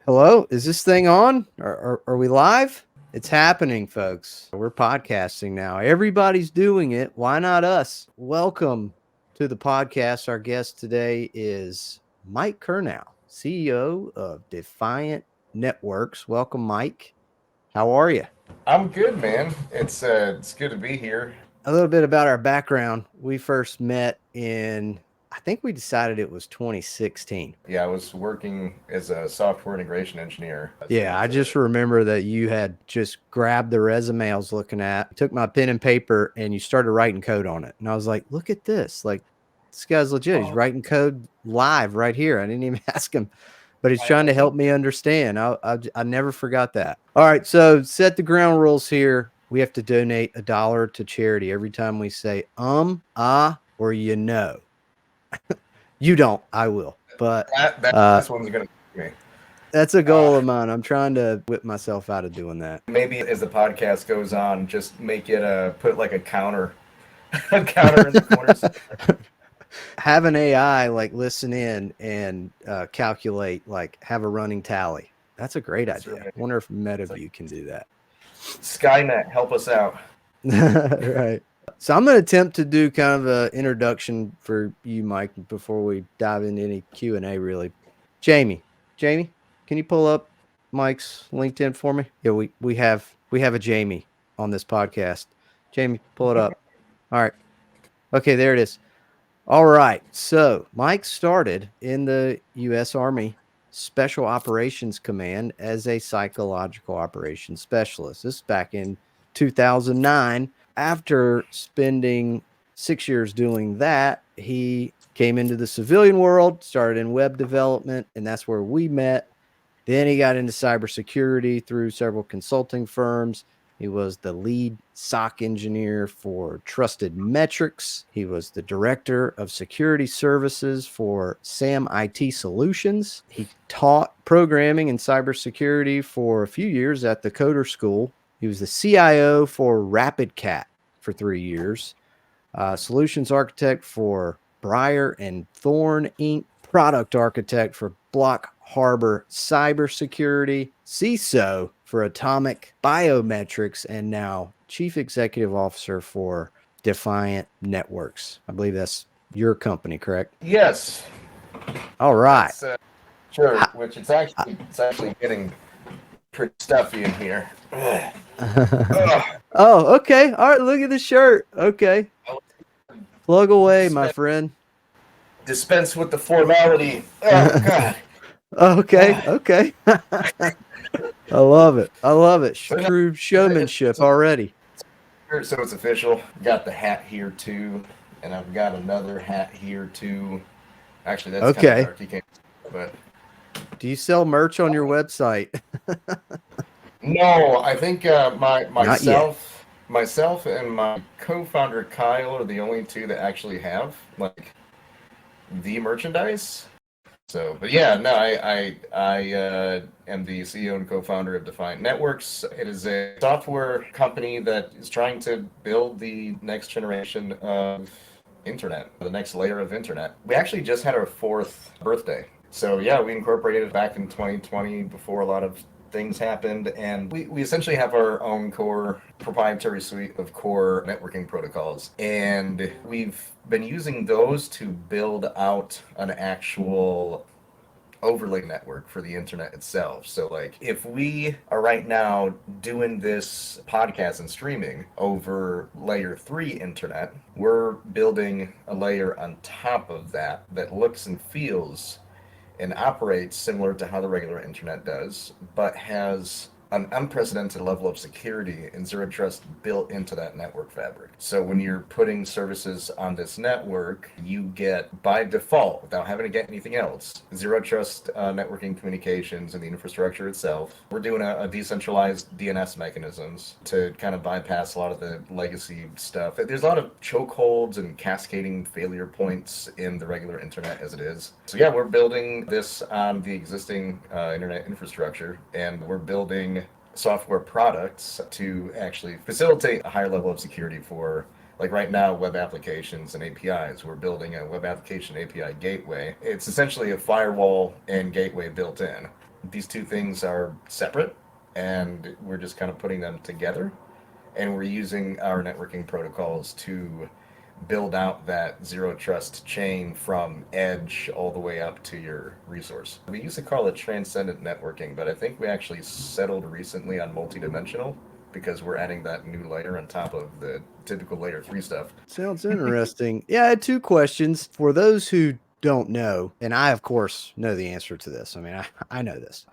Hello, is this thing on? Are we live? It's happening, folks. We're podcasting now. Everybody's doing it. Why not us? Welcome to the podcast. Our guest today is Mike Curnow, CEO of Defiant Networks. Welcome, Mike. How are you? I'm good, man. It's good to be here. A little bit about our background. We first met in, I think we decided it was 2016. Yeah, I was working as a software integration engineer. So it Yeah, I was just remember that you had just grabbed the resume I was looking at, took my pen and paper, and you started writing code on it. And I was like, look at this. Like, this guy's legit. He's oh, writing code live right here. I didn't even ask him, but he's trying I to think help me understand. I never forgot that. All right. So, set the ground rules here. We have to donate $1 to charity every time we say or you know. You don't. I will. But that uh, this one's gonna be me. that's a Uh, goal of mine. I'm trying to whip myself out of doing that. Maybe as the podcast goes on, just make it put like a counter, a counter in the corner. Have an AI like listen in and calculate, like have a running tally. That's a great That's idea. right. I wonder if It's like MetaView can do that. Skynet, help us out. Right. So I'm going to attempt to do kind of an introduction for you, Mike, before we dive into any Q&A. Really, Jamie, can you pull up Mike's LinkedIn for me? Yeah, we have a Jamie on this podcast. Jamie, pull it up. All right. Okay, there it is. All right. So Mike started in the U.S. Army Special Operations Command as a psychological operations specialist. This is back in 2009. After spending 6 years doing that, he came into the civilian world, started in web development, and that's where we met. Then he got into cybersecurity through several consulting firms. He was the lead SOC engineer for Trusted Metrics. He was the director of security services for SAM IT Solutions. He taught programming and cybersecurity for a few years at the Coder School. He was the CIO for RapidCat for 3 years, solutions architect for Briar and Thorn Inc., product architect for Block Harbor Cybersecurity, CISO for Atomic Biometrics, and now Chief Executive Officer for Defiant Networks. I believe that's your company, correct? Yes, All right. that's sure. Which it's actually getting pretty stuffy in here. Ugh. Oh, okay. All right. Look at the shirt. Okay. Plug away, my Dispense, friend. dispense with the formality. Oh God. Okay. Okay. I love it. I love it. So now True it's, showmanship already. so it's official. Got the hat here too, and I've got another hat here too. Actually, that's kind of Okay. dark. You can't, but Do you sell merch on your website? no, I think my Not yet. myself and my co-founder Kyle are the only two that actually have like the merchandise. So, but yeah, no, I am the CEO and co-founder of Defiant Networks. It is a software company that is trying to build the next generation of internet, the next layer of internet. We actually just had our fourth birthday. So yeah, we incorporated it back in 2020 before a lot of things happened, and we essentially have our own core proprietary suite of core networking protocols, and we've been using those to build out an actual overlay network for the internet itself. So like if we are right now doing this podcast and streaming over layer 3 internet, we're building a layer on top of that that looks and feels and operates similar to how the regular internet does, but has an unprecedented level of security and zero trust built into that network fabric. So when you're putting services on this network, you get by default, without having to get anything else, zero trust networking communications and the infrastructure itself. We're doing a decentralized DNS mechanisms to kind of bypass a lot of the legacy stuff. There's a lot of chokeholds and cascading failure points in the regular internet as it is. So yeah, we're building this on the existing internet infrastructure, and we're building software products to actually facilitate a higher level of security for, like right now, web applications and APIs. We're building a web application API gateway. It's essentially a firewall and gateway built in. these two things are separate, and we're just kind of putting them together, and we're using our networking protocols to build out that zero trust chain from edge all the way up to your resource. We used to call it transcendent networking, but I think we actually settled recently on multidimensional because we're adding that new layer on top of the typical layer 3 stuff. Sounds interesting. Yeah, I had two questions for those who don't know, and I, of course, know the answer to this. I mean, I know this,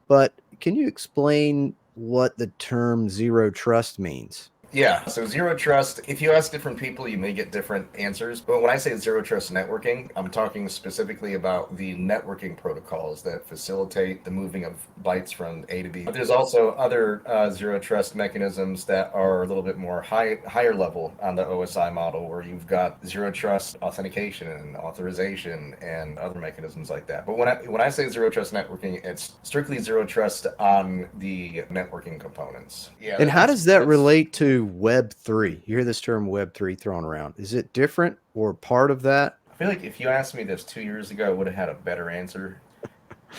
but can you explain what the term zero trust means? Yeah, so zero trust, if you ask different people, you may get different answers. But when I say zero trust networking, I'm talking specifically about the networking protocols that facilitate the moving of bytes from A to B. But there's also other zero trust mechanisms that are a little bit more higher level on the OSI model, where you've got zero trust authentication and authorization and other mechanisms like that. But when I say zero trust networking, it's strictly zero trust on the networking components. Yeah, And how does that that's relate to Web3? You hear this term Web3 thrown around. Is it different or part of that? I feel like if you asked me this 2 years ago, I would have had a better answer.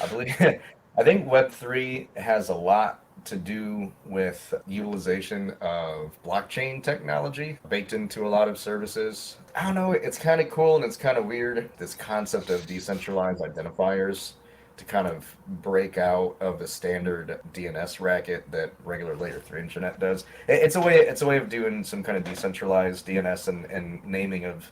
I believe, I think Web3 has a lot to do with utilization of blockchain technology baked into a lot of services. I don't know, it's kind of cool and it's kind of weird, this concept of decentralized identifiers to kind of break out of the standard DNS racket that regular layer 3 internet does. It's a way of doing some kind of decentralized DNS and naming of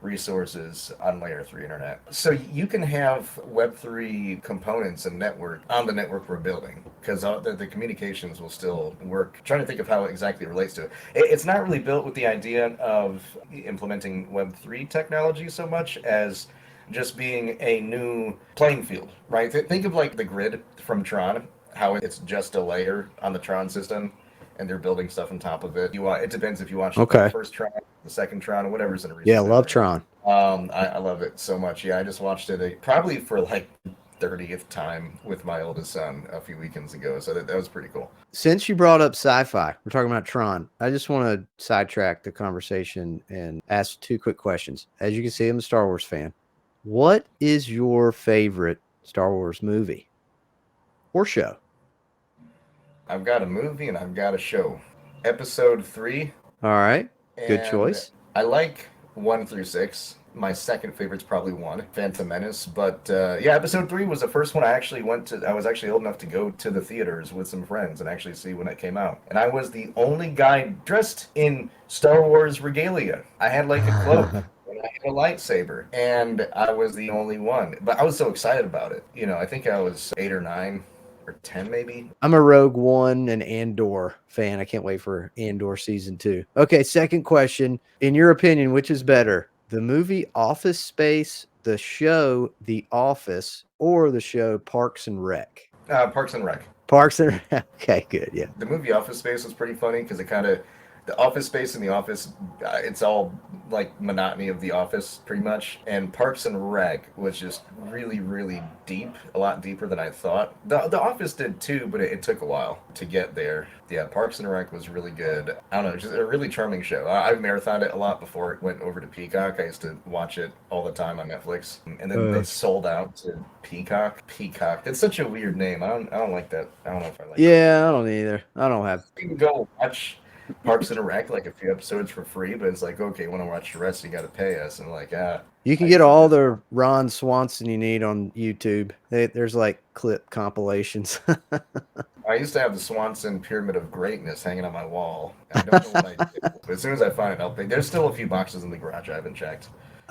resources on layer 3 internet. So you can have Web3 components and network on the network we're building because the communications will still work. I'm trying to think of how it exactly relates to it. It's not really built with the idea of implementing Web3 technology so much as just being a new playing field, right? Think of like the grid from Tron, how it's just a layer on the Tron system and they're building stuff on top of it. It depends if you watch the Okay. first Tron, the second Tron, or whatever's in a recent Yeah, love memory. Tron. I love it so much. Yeah, I just watched it probably for like 30th time with my oldest son a few weekends ago. So that was pretty cool. Since you brought up sci-fi, we're talking about Tron. I just want to sidetrack the conversation and ask two quick questions. As you can see, I'm a Star Wars fan. What is your favorite Star Wars movie or show? I've got a movie and I've got a show. Episode 3, All right. Good and choice. I like 1 through 6. My second favorite's probably 1, Phantom Menace. But yeah, episode 3 was the first one I actually went to. I was actually old enough to go to the theaters with some friends and actually see when it came out. And I was the only guy dressed in Star Wars regalia. I had like a cloak. And I had a lightsaber, and I was the only one. But I was so excited about it. I think I was 8 or 9 or 10, maybe. I'm a Rogue One and Andor fan. I can't wait for Andor season 2. Okay, second question. In your opinion, which is better? The movie Office Space, the show The Office, or the show Parks and Rec? Parks and Rec. Parks and Rec. Okay, good. Yeah. The movie Office Space was pretty funny because the Office Space in the Office, it's all like monotony of the Office pretty much. And Parks and Rec was just really, really deep, a lot deeper than I thought. The Office did too, but it took a while to get there. Yeah, Parks and Rec was really good. I don't know, just a really charming show. I've marathoned it a lot before it went over to Peacock. I used to watch it all the time on Netflix, and then they sold out to Peacock. Peacock. It's such a weird name. I don't like that. I don't know if I like it. Yeah, I don't either. I don't have. You can go watch Parks and Rec like a few episodes for free, but it's like, okay, when I watch the rest, you got to pay us. And like, You can I get used to all just- the Ron Swanson you need on YouTube. There's like clip compilations. I used to have the Swanson Pyramid of Greatness hanging on my wall. I don't know what I did, but as soon as I find it, I'll pay. There's still a few boxes in the garage I haven't checked.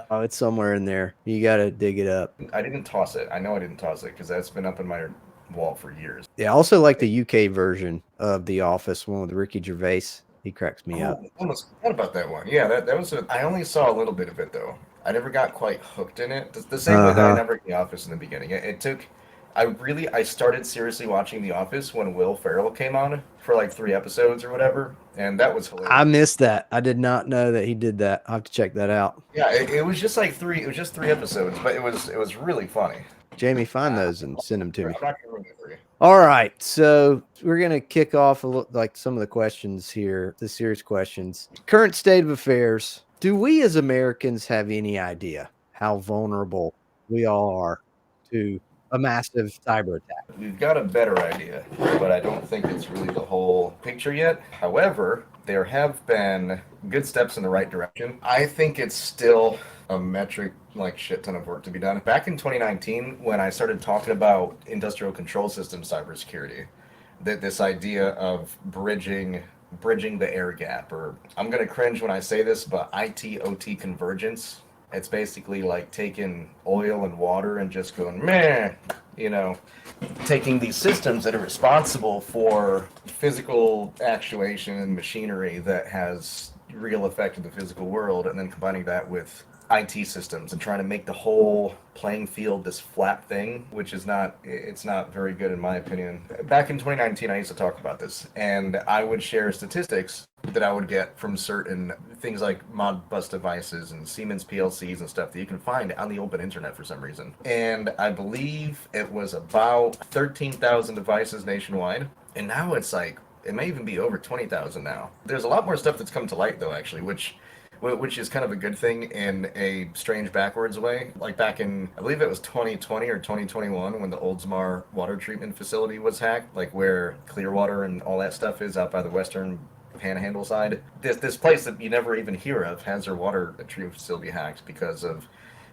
Oh, it's somewhere in there. You got to dig it up. I didn't toss it. I know I didn't toss it because that's been up in my wall for years. Yeah, I also like the UK version of The Office, one with Ricky Gervais. He cracks me up. I almost forgot about that one. Yeah, that was. I only saw a little bit of it though. I never got quite hooked in it. The same way that I never got The Office in the beginning. It took. I started seriously watching The Office when Will Ferrell came on for like 3 episodes or whatever, and that was hilarious. I missed that. I did not know that he did that. I'll have to check that out. Yeah, it was just like 3. It was just 3 episodes, but it was really funny. Jamie, find those and send them to me. I'm not gonna ruin it for you. All right, so we're gonna kick off like some of the questions here, the serious questions. Current state of affairs. Do we as Americans have any idea how vulnerable we all are to a massive cyber attack. We've got a better idea, but I don't think it's really the whole picture yet. However, there have been good steps in the right direction. I think it's still a metric like shit ton of work to be done. Back in 2019, when I started talking about industrial control system cybersecurity, that this idea of bridging the air gap, or I'm gonna cringe when I say this, but IT OT convergence. It's basically like taking oil and water and just going meh, you know, taking these systems that are responsible for physical actuation and machinery that has real effect in the physical world, and then combining that with IT systems and trying to make the whole playing field this flat thing, which is it's not very good in my opinion. Back in 2019, I used to talk about this, and I would share statistics that I would get from certain things like Modbus devices and Siemens PLCs and stuff that you can find on the open internet for some reason. And I believe it was about 13,000 devices nationwide, and now it's like it may even be over 20,000 now. There's a lot more stuff that's come to light though, actually, which is kind of a good thing in a strange backwards way. Like back in, I believe it was 2020 or 2021 when the Oldsmar water treatment facility was hacked, like where Clearwater and all that stuff is out by the western panhandle side. This place that you never even hear of has their water treatment facility hacked because of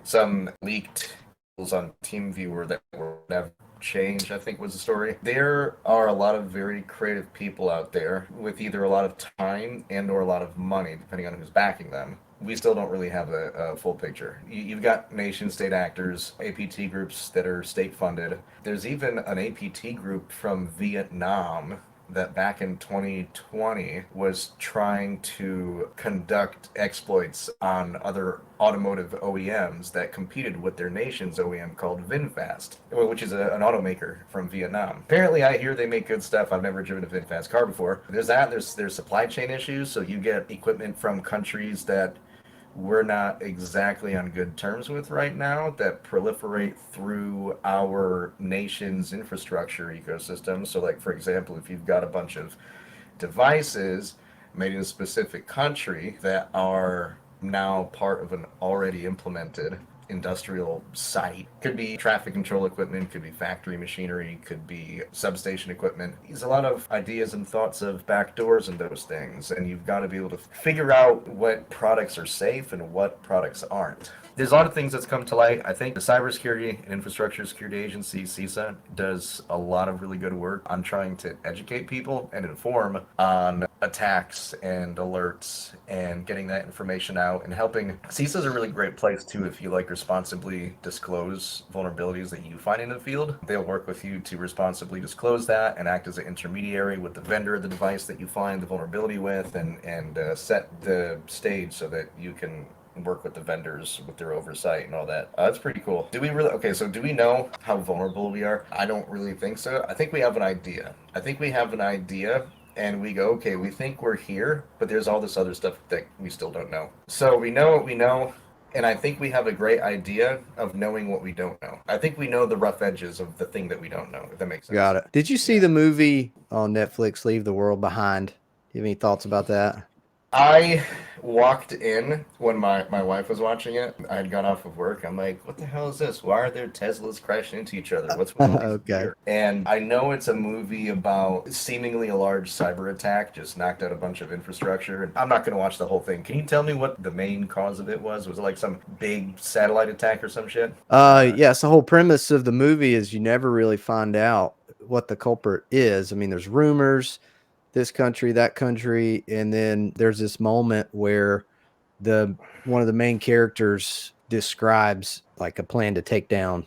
some leaked on TeamViewer that were never changed, I think was the story. There are a lot of very creative people out there with either a lot of time and or a lot of money, depending on who's backing them. We still don't really have a full picture. You've got nation state actors, APT groups that are state funded. There's even an APT group from Vietnam that back in 2020 was trying to conduct exploits on other automotive OEMs that competed with their nation's OEM called VinFast, which is an automaker from Vietnam. Apparently, I hear they make good stuff. I've never driven a VinFast car before. There's that. There's supply chain issues. So you get equipment from countries that we're not exactly on good terms with right now that proliferate through our nation's infrastructure ecosystem. So, like, for example, if you've got a bunch of devices made in a specific country that are now part of an already implemented industrial site, could be traffic control equipment, could be factory machinery, could be substation equipment. There's a lot of ideas and thoughts of backdoors in those things, and you've got to be able to figure out what products are safe and what products aren't. There's a lot of things that's come to light. I think the Cybersecurity and Infrastructure Security Agency, CISA, does a lot of really good work on trying to educate people and inform on attacks and alerts and getting that information out and helping. CISA is a really great place too if you like responsibly disclose vulnerabilities that you find in the field. They'll work with you to responsibly disclose that and act as an intermediary with the vendor of the device that you find the vulnerability with, and set the stage so that you can work with the vendors with their oversight and all that. That's pretty cool. Do we really, okay, so do we know how vulnerable we are? I don't really think so. I think we have an idea. And we go, okay, we think we're here, but there's all this other stuff that we still don't know. So we know what we know, and I think we have a great idea of knowing what we don't know. I think we know the rough edges of the thing that we don't know, if that makes sense. Got it. Did you see the movie on Netflix, Leave the World Behind? Do you have any thoughts about that? I walked in when my wife was watching it. I had got off of work. I'm like, what the hell is this? Why are there Teslas crashing into each other? What's with all these Okay. gear? And I know it's a movie about seemingly a large cyber attack, just knocked out a bunch of infrastructure. And I'm not going to watch the whole thing. Can you tell me what the main cause of it was? Was it like some big satellite attack or some shit? Yes, the whole premise of the movie is you never really find out what the culprit is. I mean, there's rumors, this country, that country, and then there's this moment where one of the main characters describes like a plan to take down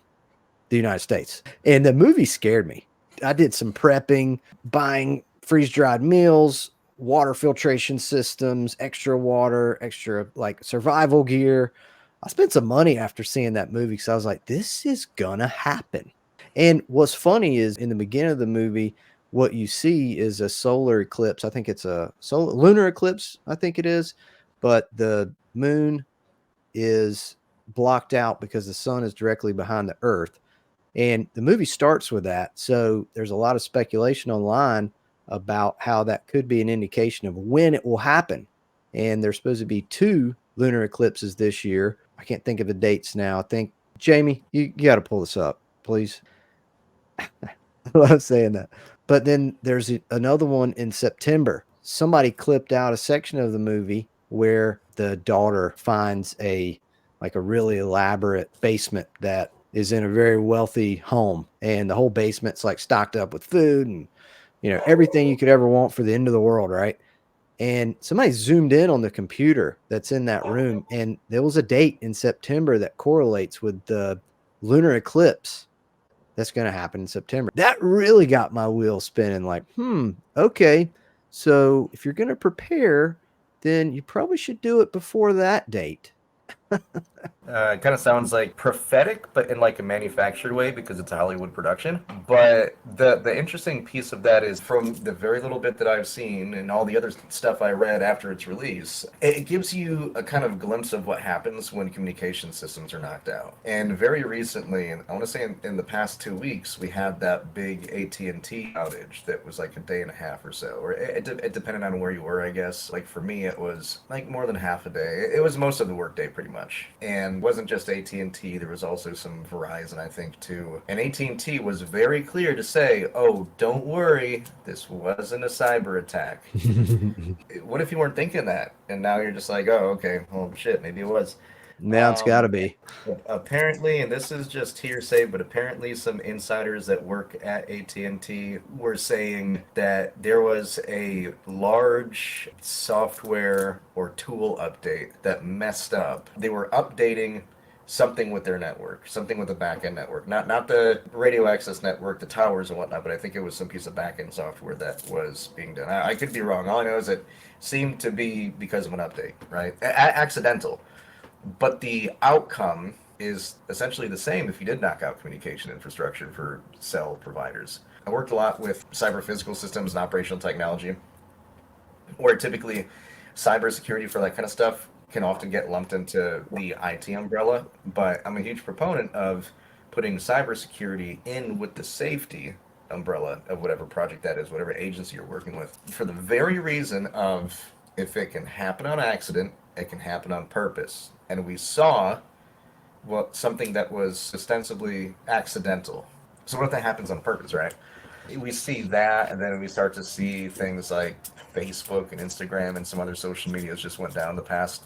the United States. And the movie scared me. I did some prepping, buying freeze-dried meals, water filtration systems, extra water, extra like survival gear. I spent some money after seeing that movie because I was like, this is gonna happen. And what's funny is in the beginning of the movie, what you see is a solar eclipse. I think it's a lunar eclipse, I think it is, but the moon is blocked out because the sun is directly behind the earth. And the movie starts with that. So there's a lot of speculation online about how that could be an indication of when it will happen. And there's supposed to be 2 lunar eclipses this year. I can't think of the dates now. I think, Jamie, you got to pull this up, please. I love saying that. But then there's another one in September. Somebody clipped out a section of the movie where the daughter finds a really elaborate basement that is in a very wealthy home, and the whole basement's like stocked up with food and everything you could ever want for the end of the world, right? And somebody zoomed in on the computer that's in that room, and there was a date in September that correlates with the lunar eclipse that's going to happen in September. That really got my wheels spinning like, okay. So if you're going to prepare, then you probably should do it before that date. It kind of sounds like prophetic, but in like a manufactured way because it's a Hollywood production. But the interesting piece of that is from the very little bit that I've seen and all the other stuff I read after its release, it gives you a kind of glimpse of what happens when communication systems are knocked out. And very recently, and I want to say in the past 2 weeks, we had that big AT&T outage that was like a day and a half or so, or it depended on where you were, I guess. Like for me, it was like more than half a day. It was most of the workday pretty much, and wasn't just AT&T. There was also some Verizon, I think, too. And AT&T was very clear to say, "Oh, don't worry, this wasn't a cyber attack." What if you weren't thinking that, and now you're just like, "Oh, okay, well, shit, maybe it was." Now it's got to And be. apparently, and this is just hearsay, but apparently some insiders that work at AT&T were saying that there was a large software or tool update that messed up. They were updating something with their network, something with the backend network, not the radio access network, the towers and whatnot, but I think it was some piece of backend software that was being done. I could be wrong. All I know is it seemed to be because of an update, right? Accidental. But the outcome is essentially the same if you did knock out communication infrastructure for cell providers. I worked a lot with cyber physical systems and operational technology, where typically cybersecurity for that kind of stuff can often get lumped into the IT umbrella. But I'm a huge proponent of putting cybersecurity in with the safety umbrella of whatever project that is, whatever agency you're working with, for the very reason of if it can happen on accident, it can happen on purpose. And we saw something that was ostensibly accidental. So what if that happens on purpose, right? We see that, and then we start to see things like Facebook and Instagram and some other social medias just went down the past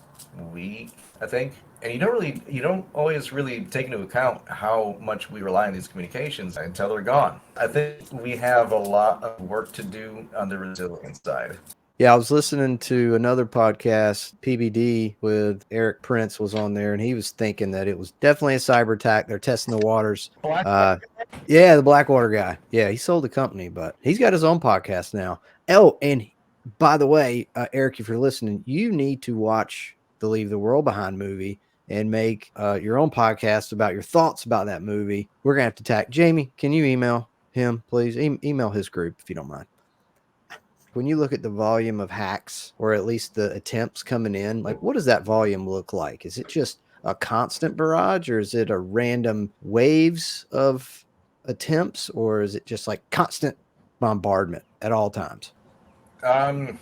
week, I think. And you don't always really take into account how much we rely on these communications until they're gone. I think we have a lot of work to do on the resilience side. Yeah, I was listening to another podcast, PBD, with Eric Prince was on there, and he was thinking that it was definitely a cyber attack. They're testing the waters. Blackwater. Uh, yeah, the Blackwater guy. Yeah, he sold the company, but he's got his own podcast now. Oh, and by the way, Eric, if you're listening, you need to watch the Leave the World Behind movie and make your own podcast about your thoughts about that movie. We're gonna have to tag Jamie. Can you email him, please? Email his group if you don't mind. When you look at the volume of hacks or at least the attempts coming in, like what does that volume look like? Is it just a constant barrage, or is it a random waves of attempts, or is it just like constant bombardment at all times? Um,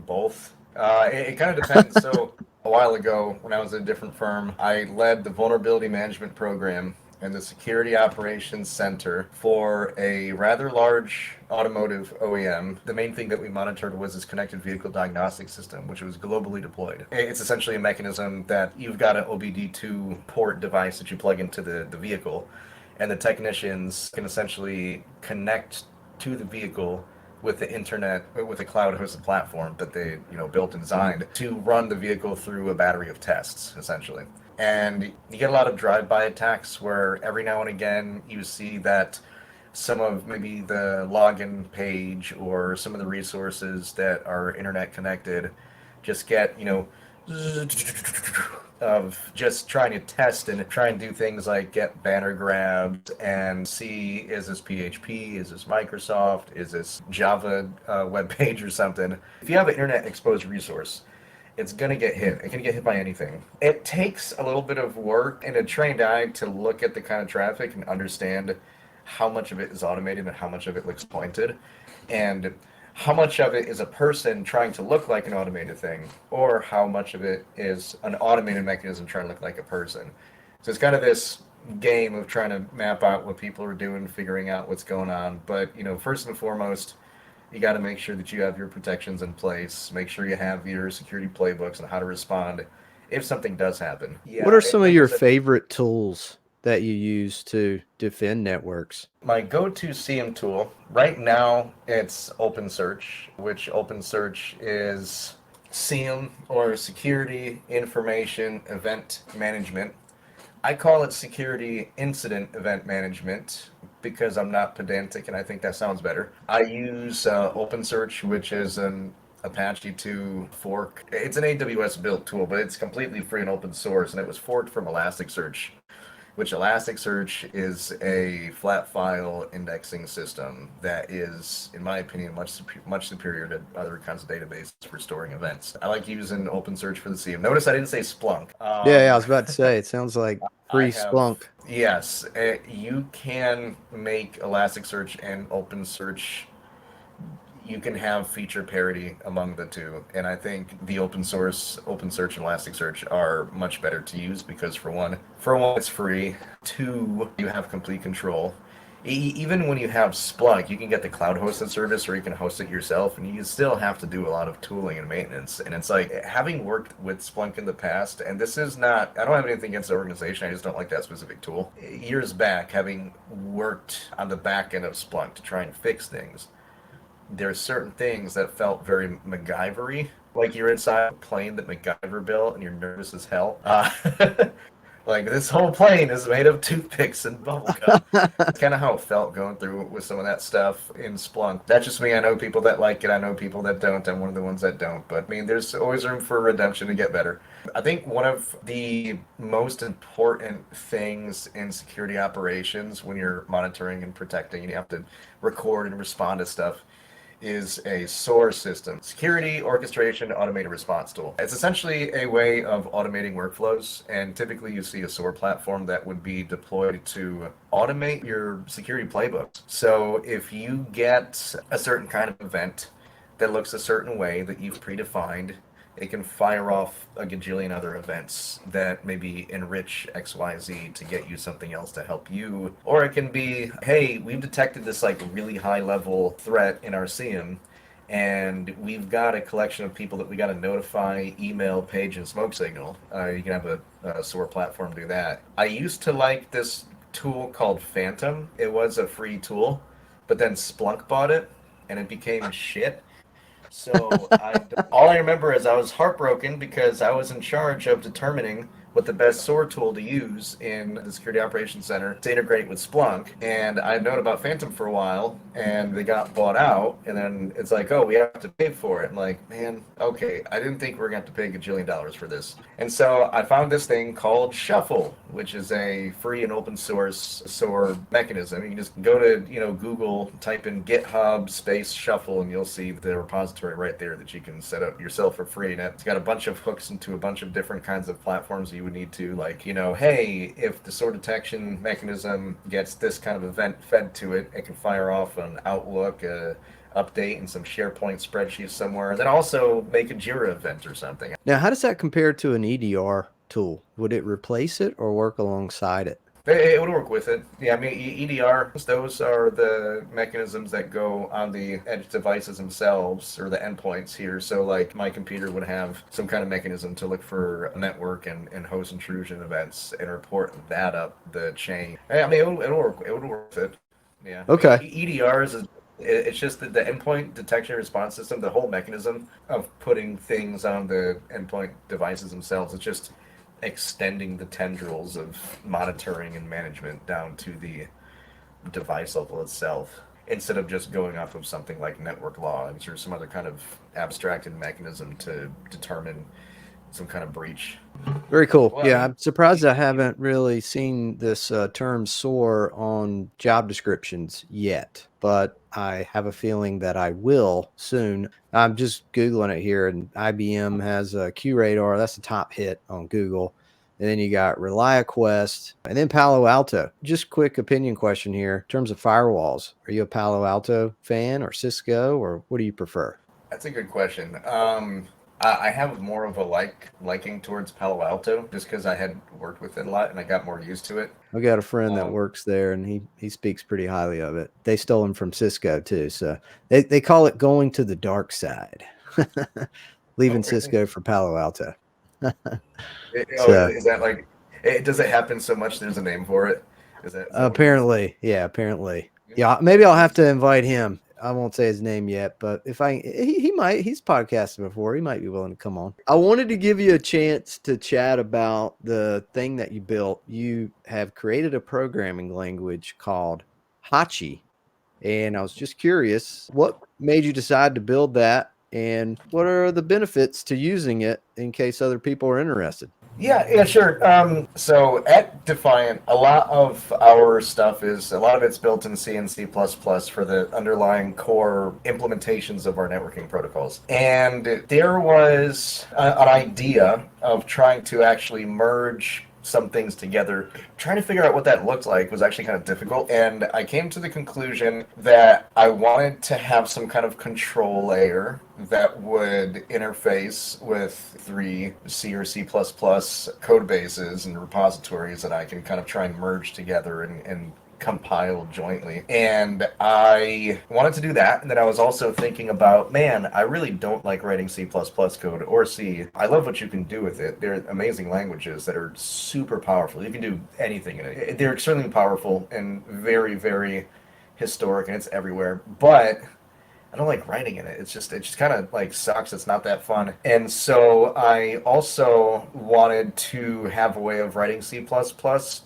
Both. It kind of depends. So a while ago, when I was at a different firm, I led the vulnerability management program and the security operations center for a rather large automotive OEM. The main thing that we monitored was this connected vehicle diagnostic system, which was globally deployed. It's essentially a mechanism that you've got an OBD2 port device that you plug into the vehicle, and the technicians can essentially connect to the vehicle with the internet, with a cloud hosted platform that they built and designed to run the vehicle through a battery of tests essentially. And you get a lot of drive-by attacks where every now and again you see that some of maybe the login page or some of the resources that are internet connected just get of just trying to test and try and do things like get banner grabs and see, is this PHP, is this Microsoft, is this Java web page or something. If you have an internet exposed resource, it's going to get hit. It can get hit by anything. It takes a little bit of work and a trained eye to look at the kind of traffic and understand how much of it is automated and how much of it looks pointed, and how much of it is a person trying to look like an automated thing, or how much of it is an automated mechanism trying to look like a person. So it's kind of this game of trying to map out what people are doing, figuring out what's going on. But first and foremost, you got to make sure that you have your protections in place. Make sure you have your security playbooks on how to respond if something does happen. What Yeah, are some of like I your said, favorite tools that you use to defend networks? my go-to SIEM tool right now it's OpenSearch, which OpenSearch is SIEM or Security Information Event Management. I call it Security Incident Event Management because I'm not pedantic and I think that sounds better. I use OpenSearch, which is an Apache 2 fork. It's an AWS built tool, but it's completely free and open source, and it was forked from Elasticsearch, which Elasticsearch is a flat file indexing system that is, in my opinion, much superior to other kinds of databases for storing events. I like using OpenSearch for the CM. Notice I didn't say Splunk. Yeah, I was about to say, it sounds like I free have, Splunk. yes, you can make Elasticsearch and OpenSearch, you can have feature parity among the two, and I think the open source OpenSearch and Elasticsearch are much better to use because for one it's free. Two, you have complete control. Even when you have Splunk, you can get the cloud hosted service or you can host it yourself, and you still have to do a lot of tooling and maintenance. And it's like having worked with Splunk in the past, and this is not, I don't have anything against the organization, I just don't like that specific tool. Years back, having worked on the back end of Splunk to try and fix things, there's certain things that felt very MacGyver-y. Like you're inside a plane that MacGyver built and you're nervous as hell. Like this whole plane is made of toothpicks and bubblegum. That's kind of how it felt going through with some of that stuff in Splunk. That's just me. I know people that like it. I know people that don't. I'm one of the ones that don't. But I mean, there's always room for redemption to get better. I think one of the most important things in security operations when you're monitoring and protecting and you have to record and respond to stuff is a SOAR system, Security Orchestration Automated Response Tool. It's essentially a way of automating workflows, and typically you see a SOAR platform that would be deployed to automate your security playbooks. So if you get a certain kind of event that looks a certain way that you've predefined, it can fire off a gajillion other events that maybe enrich XYZ to get you something else to help you. Or it can be, hey, we've detected this like really high level threat in our SIEM, and we've got a collection of people that we got to notify, email, page, and smoke signal. You can have a SOAR platform do that. I used to like this tool called Phantom. It was a free tool, but then Splunk bought it, and it became shit. So all I remember is I was heartbroken because I was in charge of determining what the best SOAR tool to use in the Security Operations Center to integrate with Splunk. And I'd known about Phantom for a while, and they got bought out. And then it's like, oh, we have to pay for it. I'm like, man, okay, I didn't think we were going to have to pay a gajillion dollars for this. And so I found this thing called Shuffle, which is a free and open source SOAR mechanism. You can just go to Google, type in GitHub space Shuffle, and you'll see the repository right there that you can set up yourself for free. And it's got a bunch of hooks into a bunch of different kinds of platforms you would need to, like, hey, if the SOAR detection mechanism gets this kind of event fed to it, it can fire off an Outlook, update and some SharePoint spreadsheets somewhere, and then also make a Jira event or something. Now, how does that compare to an EDR tool? Would it replace it or work alongside it? It would work with it. Yeah, I mean, EDR, those are the mechanisms that go on the edge devices themselves or the endpoints here. So, like, my computer would have some kind of mechanism to look for network and host intrusion events and report that up the chain. I mean, it would work with it. Yeah. I mean, Okay. EDRs is it's just that the endpoint detection and response system, the whole mechanism of putting things on the endpoint devices themselves, it's just extending the tendrils of monitoring and management down to the device level itself instead of just going off of something like network logs or some other kind of abstracted mechanism to determine some kind of breach. Very cool. Well, I Yeah, mean, I'm surprised I haven't really seen this term SOAR on job descriptions yet, but I have a feeling that I will soon. I'm just Googling it here, and IBM has a QRadar. That's a top hit on Google. And then you got ReliaQuest, and then Palo Alto. Just quick opinion question here. In terms of firewalls, are you a Palo Alto fan or Cisco, or what do you prefer? that's a good question. I have more of a liking towards Palo Alto just because I had worked with it a lot and I got more used to it. I got a friend that Um, works there, and he speaks pretty highly of it. They stole him from Cisco too, so they call it going to the dark side, oh, leaving really? Cisco for Palo Alto. Oh, So is that like? Does it happen so much? There's a name for it. Is that what it is? apparently, yeah, apparently, Yeah. yeah. Maybe I'll have It's- to invite him. I won't say his name yet, but if he might. He's podcasted before. He might be willing to come on. I wanted to give you a chance to chat about the thing that you built. You have created a programming language called Hachi. And I was just curious, what made you decide to build that? And what are the benefits to using it in case other people are interested? Yeah, sure. So at Defiant, a lot of it's built in C and C++ for the underlying core implementations of our networking protocols. And there was an idea of trying to actually merge some things together. Trying to figure out what that looked like was actually kind of difficult, and I came to the conclusion that I wanted to have some kind of control layer that would interface with three C or C++ code bases and repositories that I can kind of try and merge together and compiled jointly. And I wanted to do that. And then I was also thinking about, man, I really don't like writing C++ code or C. I love what you can do with it. They're amazing languages that are super powerful. You can do anything in it. They're extremely powerful and very, very historic, and it's everywhere. But I don't like writing in it. It just kind of like sucks. It's not that fun. And so I also wanted to have a way of writing C++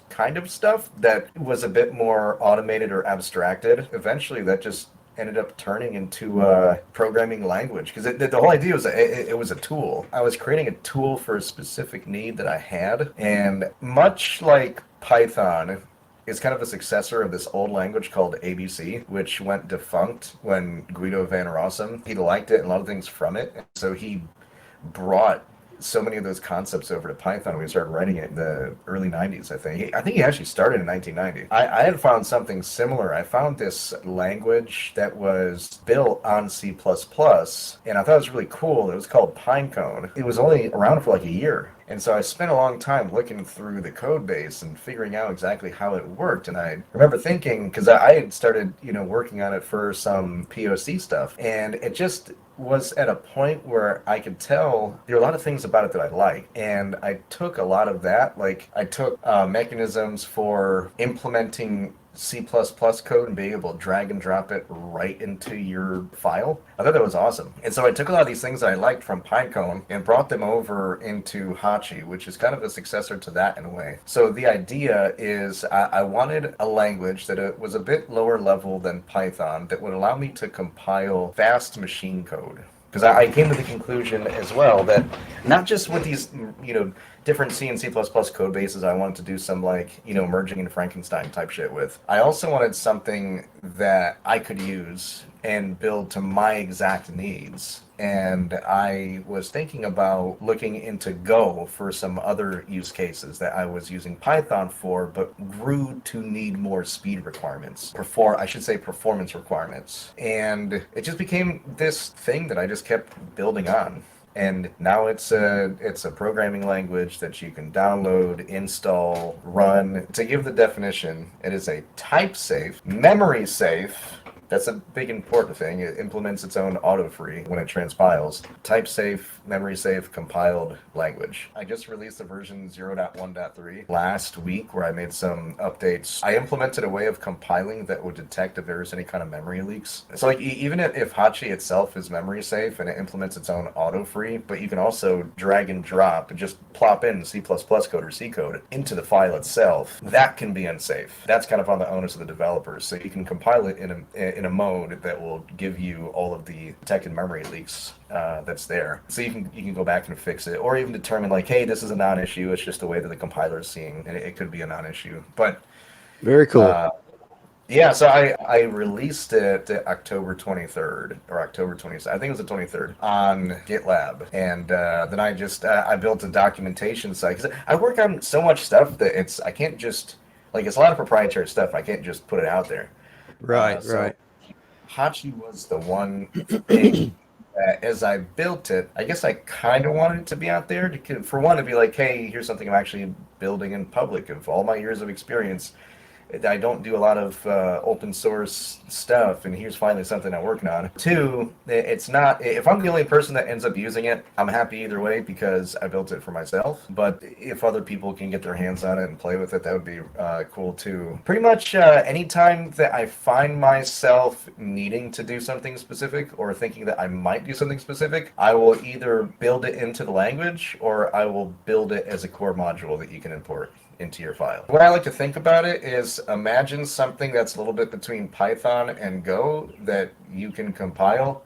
kind of stuff that was a bit more automated or abstracted. Eventually, that just ended up turning into a programming language because the whole idea was it was a tool. I was creating a tool for a specific need that I had, and much like Python is kind of a successor of this old language called ABC, which went defunct when Guido van Rossum, he liked it and a lot of things from it. And so he brought so many of those concepts over to Python. We started writing it in the early 90s, I think. I think he actually started in 1990. I had found something similar. I found this language that was built on C++, and I thought it was really cool. It was called Pinecone. It was only around for like a year. And so I spent a long time looking through the code base and figuring out exactly how it worked. And I remember thinking, because I had started, working on it for some POC stuff, and it just was at a point where I could tell there are a lot of things about it that I like. And I took a lot of that. Like, I took mechanisms for implementing C++ code and being able to drag and drop it right into your file. I thought that was awesome. And so I took a lot of these things that I liked from Pinecone and brought them over into Hachi, which is kind of a successor to that in a way. So the idea is I wanted a language that was a bit lower level than Python that would allow me to compile fast machine code. Because I came to the conclusion as well that not just with these, different C and C++ code bases I wanted to do some like, merging and Frankenstein type shit with. I also wanted something that I could use and build to my exact needs. And I was thinking about looking into Go for some other use cases that I was using Python for, but grew to need more speed requirements. I should say performance requirements. And it just became this thing that I just kept building on. And now it's a programming language that you can download, install, run. To give the definition, it is a type safe, memory safe. That's a big important thing. It implements its own auto-free when it transpiles. Type safe, memory safe, compiled language. I just released the version 0.1.3 last week where I made some updates. I implemented a way of compiling that would detect if there's any kind of memory leaks. So like even if Hachi itself is memory safe and it implements its own auto-free, but you can also drag and drop and just plop in C++ code or C code into the file itself. That can be unsafe. That's kind of on the onus of the developers. So you can compile it in a mode that will give you all of the detected memory leaks that's there. So you can go back and fix it, or even determine like, hey, this is a non-issue. It's just the way that the compiler is seeing, and it could be a non-issue. But Very cool. yeah, so I released it October 23rd or October 20th. I think it was the 23rd on GitLab, and then I built a documentation site because I work on so much stuff that I can't just like it's a lot of proprietary stuff. I can't just put it out there. Right, So right. Hachi was the one thing that as I built it, I guess I kind of wanted it to be out there for one to be like, hey, here's something I'm actually building in public of all my years of experience. I don't do a lot of open source stuff, and here's finally something I'm working on. Two, it's not, if I'm the only person that ends up using it, I'm happy either way because I built it for myself. But if other people can get their hands on it and play with it, that would be cool too. Pretty much anytime that I find myself needing to do something specific or thinking that I might do something specific, I will either build it into the language or I will build it as a core module that you can import into your file. What I like to think about it is imagine something that's a little bit between Python and Go that you can compile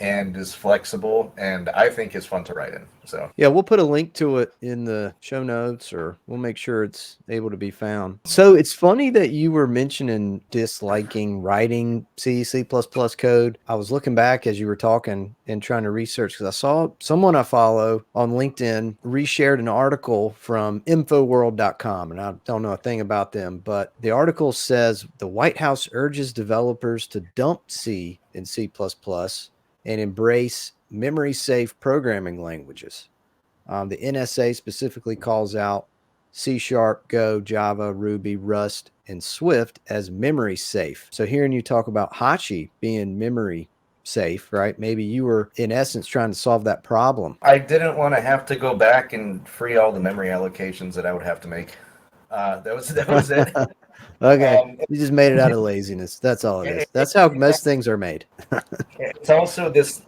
and is flexible and I think is fun to write in. So Yeah, we'll put a link to it in the show notes, or we'll make sure it's able to be found. So it's funny that you were mentioning disliking writing C code. I was looking back as you were talking and trying to research because I saw someone I follow on LinkedIn reshared an article from infoworld.com, and I don't know a thing about them, but the article says the White House urges developers to dump C and C++ and embrace memory safe programming languages. The NSA specifically calls out C Sharp, Go, Java, Ruby, Rust, and Swift as memory safe. So hearing you talk about Hachi being memory safe, right? Maybe you were in essence trying to solve that problem. I didn't want to have to go back and free all the memory allocations that I would have to make. That was it. Okay. Um, You just made it out of laziness. That's all it is. That's how most things are made. It's also this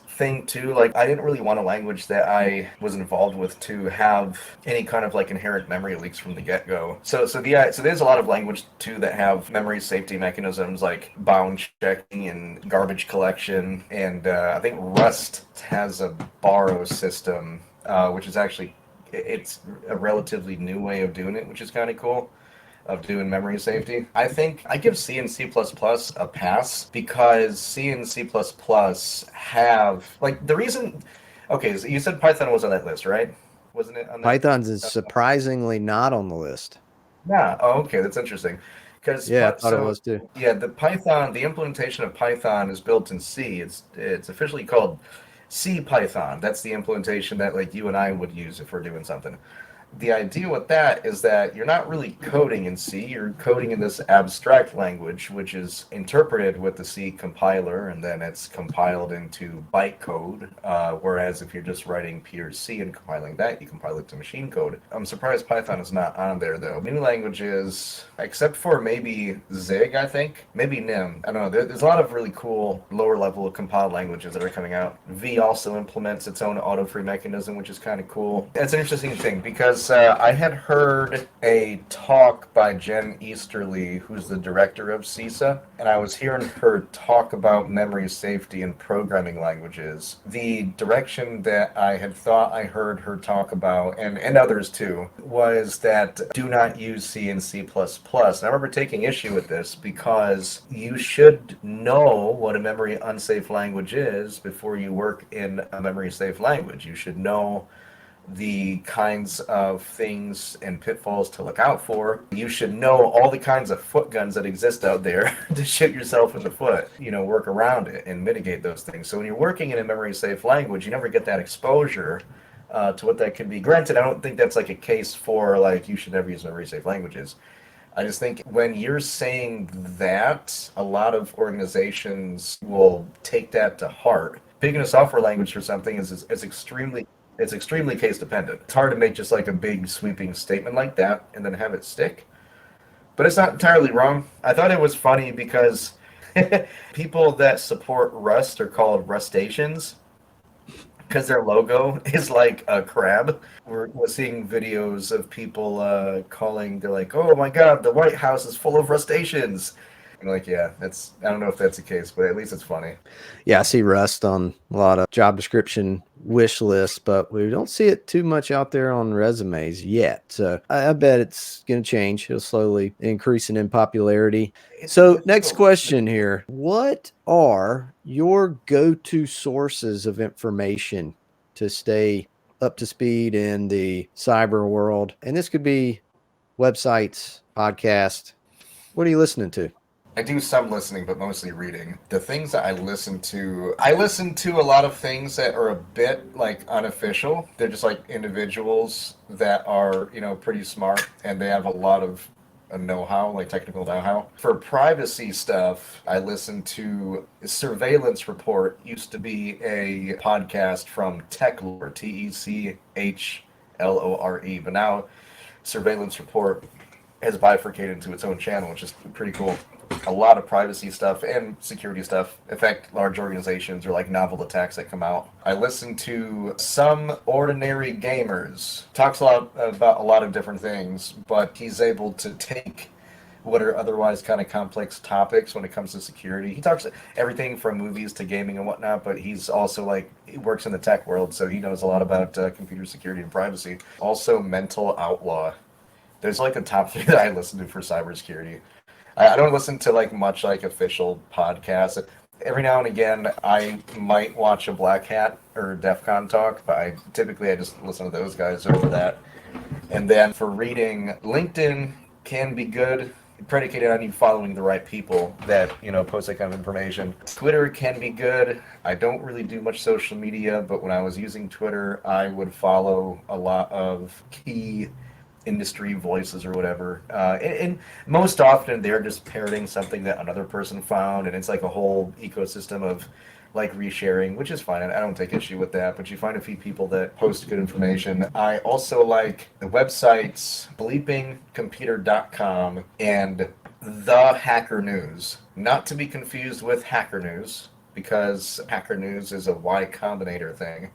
thing too. Like I didn't really want a language that I was involved with to have any kind of like inherent memory leaks from the get go. So there's a lot of language too that have memory safety mechanisms like bound checking and garbage collection, and I think Rust has a borrow system, which is actually it's a relatively new way of doing it, which is kind of cool of doing memory safety. I think I give C and C++ a pass because C and C++ have like the reason. Okay, so you said Python was on that list, right? Wasn't it on that? Python's is surprisingly not on the list. Yeah. Oh, okay, that's interesting. Because Yeah, I thought it was too. yeah, the implementation of Python is built in C. It's officially called C Python. That's the implementation that like you and I would use if we're doing something. The idea with that is that you're not really coding in C, you're coding in this abstract language, which is interpreted with the C compiler, and then it's compiled into bytecode. Whereas if you're just writing pure C and compiling that, you compile it to machine code. I'm surprised Python is not on there, though. Many languages, except for maybe Zig, I think, maybe Nim. I don't know. There's a lot of really cool lower level compiled languages that are coming out. V also implements its own auto-free mechanism, which is kind of cool. It's an interesting thing because I had heard a talk by Jen Easterly, who's the director of CISA, and I was hearing her talk about memory safety and programming languages. The direction that I had thought I heard her talk about, and others too, was that do not use C and C++. And I remember taking issue with this because you should know what a memory unsafe language is before you work in a memory safe language. You should know the kinds of things and pitfalls to look out for. You should know all the kinds of foot guns that exist out there to shoot yourself in the foot, work around it and mitigate those things. So when you're working in a memory safe language, you never get that exposure to what that could be. Granted, I don't think that's like a case for like you should never use memory safe languages. I just think when you're saying that, a lot of organizations will take that to heart. Picking a software language for something is extremely case dependent. It's hard to make just like a big sweeping statement like that and then have it stick. But it's not entirely wrong. I thought it was funny because people that support Rust are called Rustaceans because their logo is like a crab. We're seeing videos of people they're like, oh my God, the White House is full of Rustaceans. I'm like, yeah, I don't know if that's the case, but at least it's funny. Yeah, I see Rust on a lot of job description wish lists, but we don't see it too much out there on resumes yet. So I bet it's going to change. It'll slowly increasing in popularity. So next question here. What are your go-to sources of information to stay up to speed in the cyber world? And this could be websites, podcasts. What are you listening to? I do some listening, but mostly reading. The things that I listen to a lot of things that are a bit like unofficial. They're just like individuals that are, pretty smart and they have a lot of know-how, like technical know-how. For privacy stuff, I listen to Surveillance Report. Used to be a podcast from Techlore, Techlore, but now Surveillance Report has bifurcated into its own channel, which is pretty cool. A lot of privacy stuff and security stuff affect large organizations or like novel attacks that come out. I listen to Some Ordinary Gamers. Talks a lot about a lot of different things, but he's able to take what are otherwise kind of complex topics when it comes to security. He talks everything from movies to gaming and whatnot, but he's also like, he works in the tech world, so he knows a lot about computer security and privacy. Also, Mental Outlaw. There's like a top three that I listen to for cybersecurity. I don't listen to like much like official podcasts. Every now and again, I might watch a Black Hat or DEF CON talk, but I just listen to those guys over that. And then for reading, LinkedIn can be good, predicated on you following the right people that post that kind of information. Twitter can be good. I don't really do much social media, but when I was using Twitter, I would follow a lot of key industry voices or whatever. And most often they're just parroting something that another person found, and it's like a whole ecosystem of like resharing, which is fine. I don't take issue with that, but you find a few people that post good information. I also like the websites bleepingcomputer.com and The Hacker News, not to be confused with Hacker News, because Hacker News is a Y Combinator thing.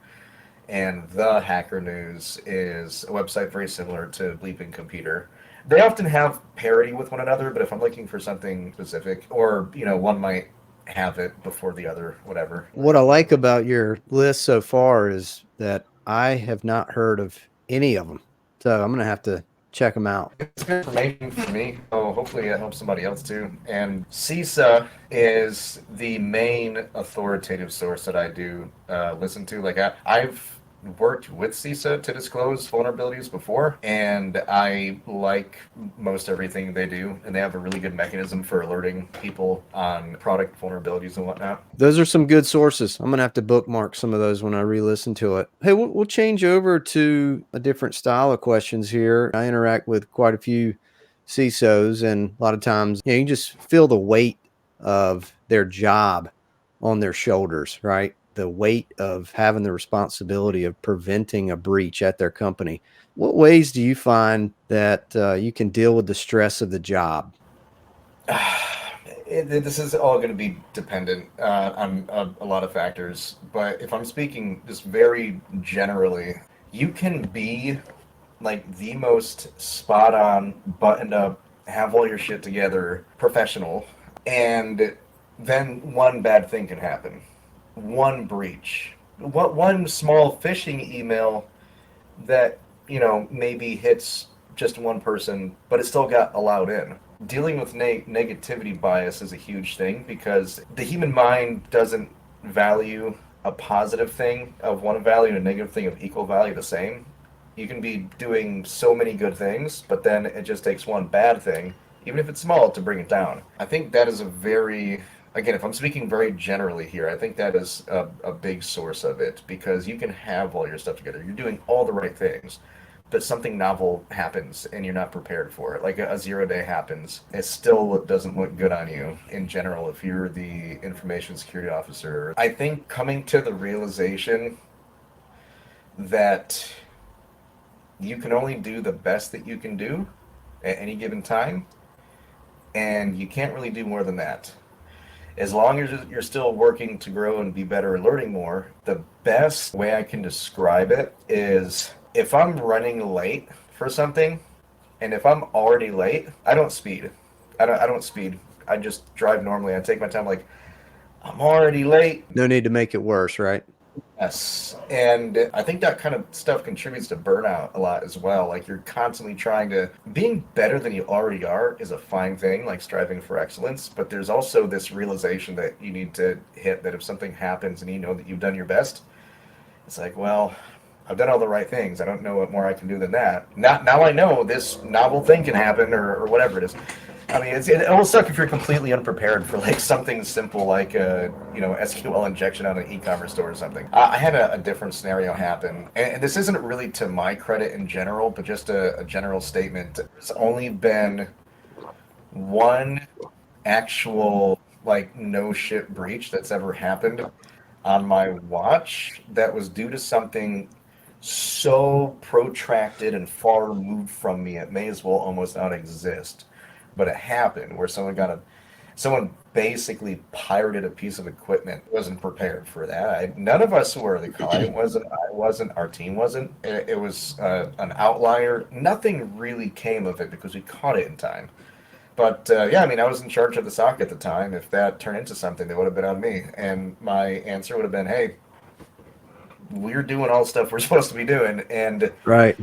And The Hacker News is a website very similar to Bleeping Computer. They often have parity with one another, but if I'm looking for something specific, or one might have it before the other, whatever. What I like about your list so far is that I have not heard of any of them. So I'm going to have to check them out. It's good information for me, so hopefully it helps somebody else too. And CISA is the main authoritative source that I do listen to. Like I've worked with CISA to disclose vulnerabilities before, and I like most everything they do, and they have a really good mechanism for alerting people on product vulnerabilities and whatnot. Those are some good sources. I'm going to have to bookmark some of those when I re-listen to it. Hey, we'll change over to a different style of questions here. I interact with quite a few CISOs, and a lot of times, you can just feel the weight of their job on their shoulders, right? The weight of having the responsibility of preventing a breach at their company. What ways do you find that you can deal with the stress of the job? This is all going to be dependent on a lot of factors, but if I'm speaking just very generally, you can be like the most spot on, buttoned up, have all your shit together, professional, and then one bad thing can happen. One breach. What one small phishing email that, maybe hits just one person, but it still got allowed in. Dealing with negativity bias is a huge thing because the human mind doesn't value a positive thing of one value and a negative thing of equal value the same. You can be doing so many good things, but then it just takes one bad thing, even if it's small, to bring it down. I think that is a very, again, if I'm speaking very generally here, I think that is a big source of it because you can have all your stuff together. You're doing all the right things, but something novel happens and you're not prepared for it. Like a 0 day happens, it still doesn't look good on you in general if you're the information security officer. I think coming to the realization that you can only do the best that you can do at any given time, and you can't really do more than that. As long as you're still working to grow and be better and learning more, the best way I can describe it is if I'm running late for something, and if I'm already late, I don't speed. I don't speed. I just drive normally. I take my time. Like I'm already late. No need to make it worse, right? Yes, and I think that kind of stuff contributes to burnout a lot as well. Like you're constantly trying to being better than you already are is a fine thing, like striving for excellence. But there's also this realization that you need to hit that if something happens and you know that you've done your best, it's like, well, I've done all the right things. I don't know what more I can do than that. Now I know this novel thing can happen or whatever it is. I mean, it will suck if you're completely unprepared for like something simple like SQL injection on an e-commerce store or something. I had a different scenario happen, and this isn't really to my credit in general, but just a general statement. There's only been one actual like no shit breach that's ever happened on my watch that was due to something so protracted and far removed from me it may as well almost not exist. But it happened where someone basically pirated a piece of equipment. Wasn't prepared for that. None of us were. The client wasn't. I wasn't. Our team wasn't. It was an outlier. Nothing really came of it because we caught it in time. But yeah, I mean, I was in charge of the SOC at the time. If that turned into something, that would have been on me. And my answer would have been, "Hey, we're doing all the stuff we're supposed to be doing, and Right.